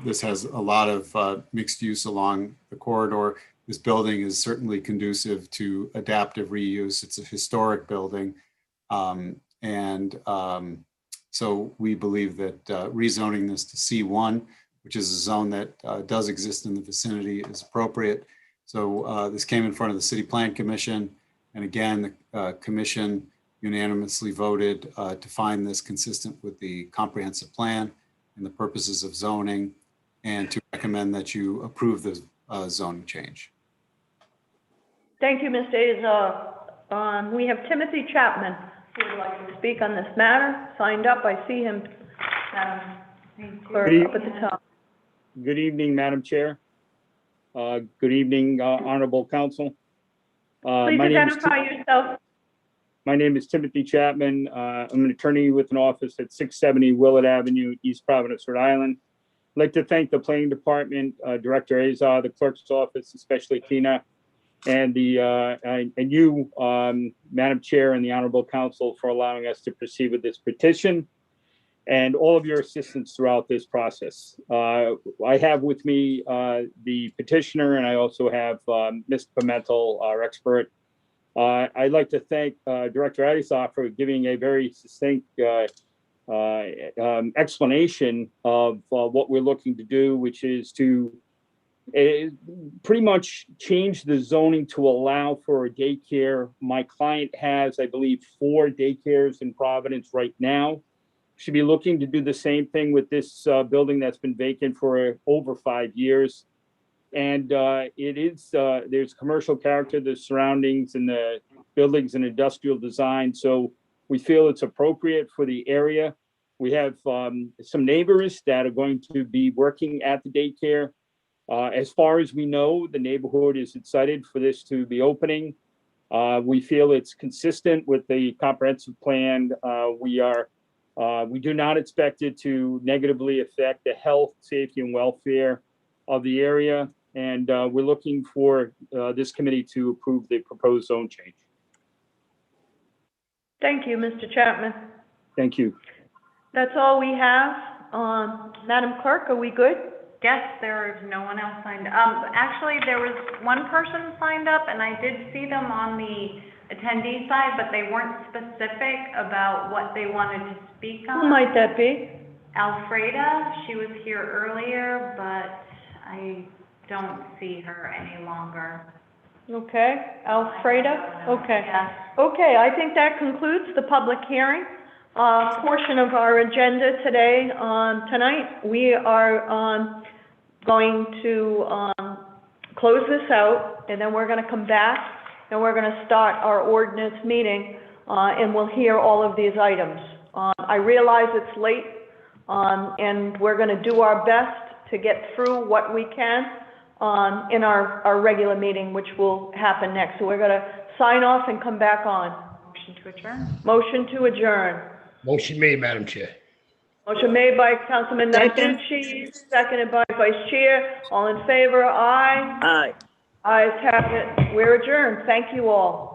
This has a lot of mixed use along the corridor. This building is certainly conducive to adaptive reuse. It's a historic building. So we believe that rezoning this to C1, which is a zone that does exist in the vicinity, is appropriate. So this came in front of the City Plan Commission. And again, the commission unanimously voted to find this consistent with the comprehensive plan and the purposes of zoning, and to recommend that you approve the zoning change. Thank you, Mr. Azar. We have Timothy Chapman, who would like to speak on this matter. Signed up, I see him. Clerk up at the top. Good evening, Madam Chair. Good evening, Honorable Council. Please identify yourself. My name is Timothy Chapman. I'm an attorney with an office at 670 Willard Avenue, East Providence, Rhode Island. I'd like to thank the Planning Department, Director Azar, the Clerk's Office, especially Tina, and you, Madam Chair, and the Honorable Council for allowing us to proceed with this petition, and all of your assistance throughout this process. I have with me the petitioner, and I also have Mr. Pimentel, our expert. I'd like to thank Director Azar for giving a very succinct explanation of what we're looking to do, which is to pretty much change the zoning to allow for a daycare. My client has, I believe, 4 daycares in Providence right now. Should be looking to do the same thing with this building that's been vacant for over 5 years. And it is, there's commercial character, the surroundings and the buildings and industrial design. So we feel it's appropriate for the area. We have some neighbors that are going to be working at the daycare. As far as we know, the neighborhood is excited for this to be opening. We feel it's consistent with the comprehensive plan. We do not expect it to negatively affect the health, safety, and welfare of the area. And we're looking for this committee to approve the proposed zone change. Thank you, Mr. Chapman. Thank you. That's all we have. Madam Clerk, are we good? Yes, there is no one else signed up. Actually, there was one person signed up, and I did see them on the attendee side, but they weren't specific about what they wanted to speak on. Who might that be? Alfreda, she was here earlier, but I don't see her any longer. Okay, Alfreda? Okay. Yes. Okay, I think that concludes the public hearing portion of our agenda today. Tonight, we are going to close this out, and then we're going to come back, and we're going to start our ordinance meeting, and we'll hear all of these items. I realize it's late, and we're going to do our best to get through what we can in our regular meeting, which will happen next. So we're going to sign off and come back on. Motion to adjourn. Motion to adjourn. Motion made, Madam Chair. Motion made by Councilman Narducci, seconded by Vice Chair. All in favor, aye. Aye. Ayes have it. We're adjourned. Thank you all.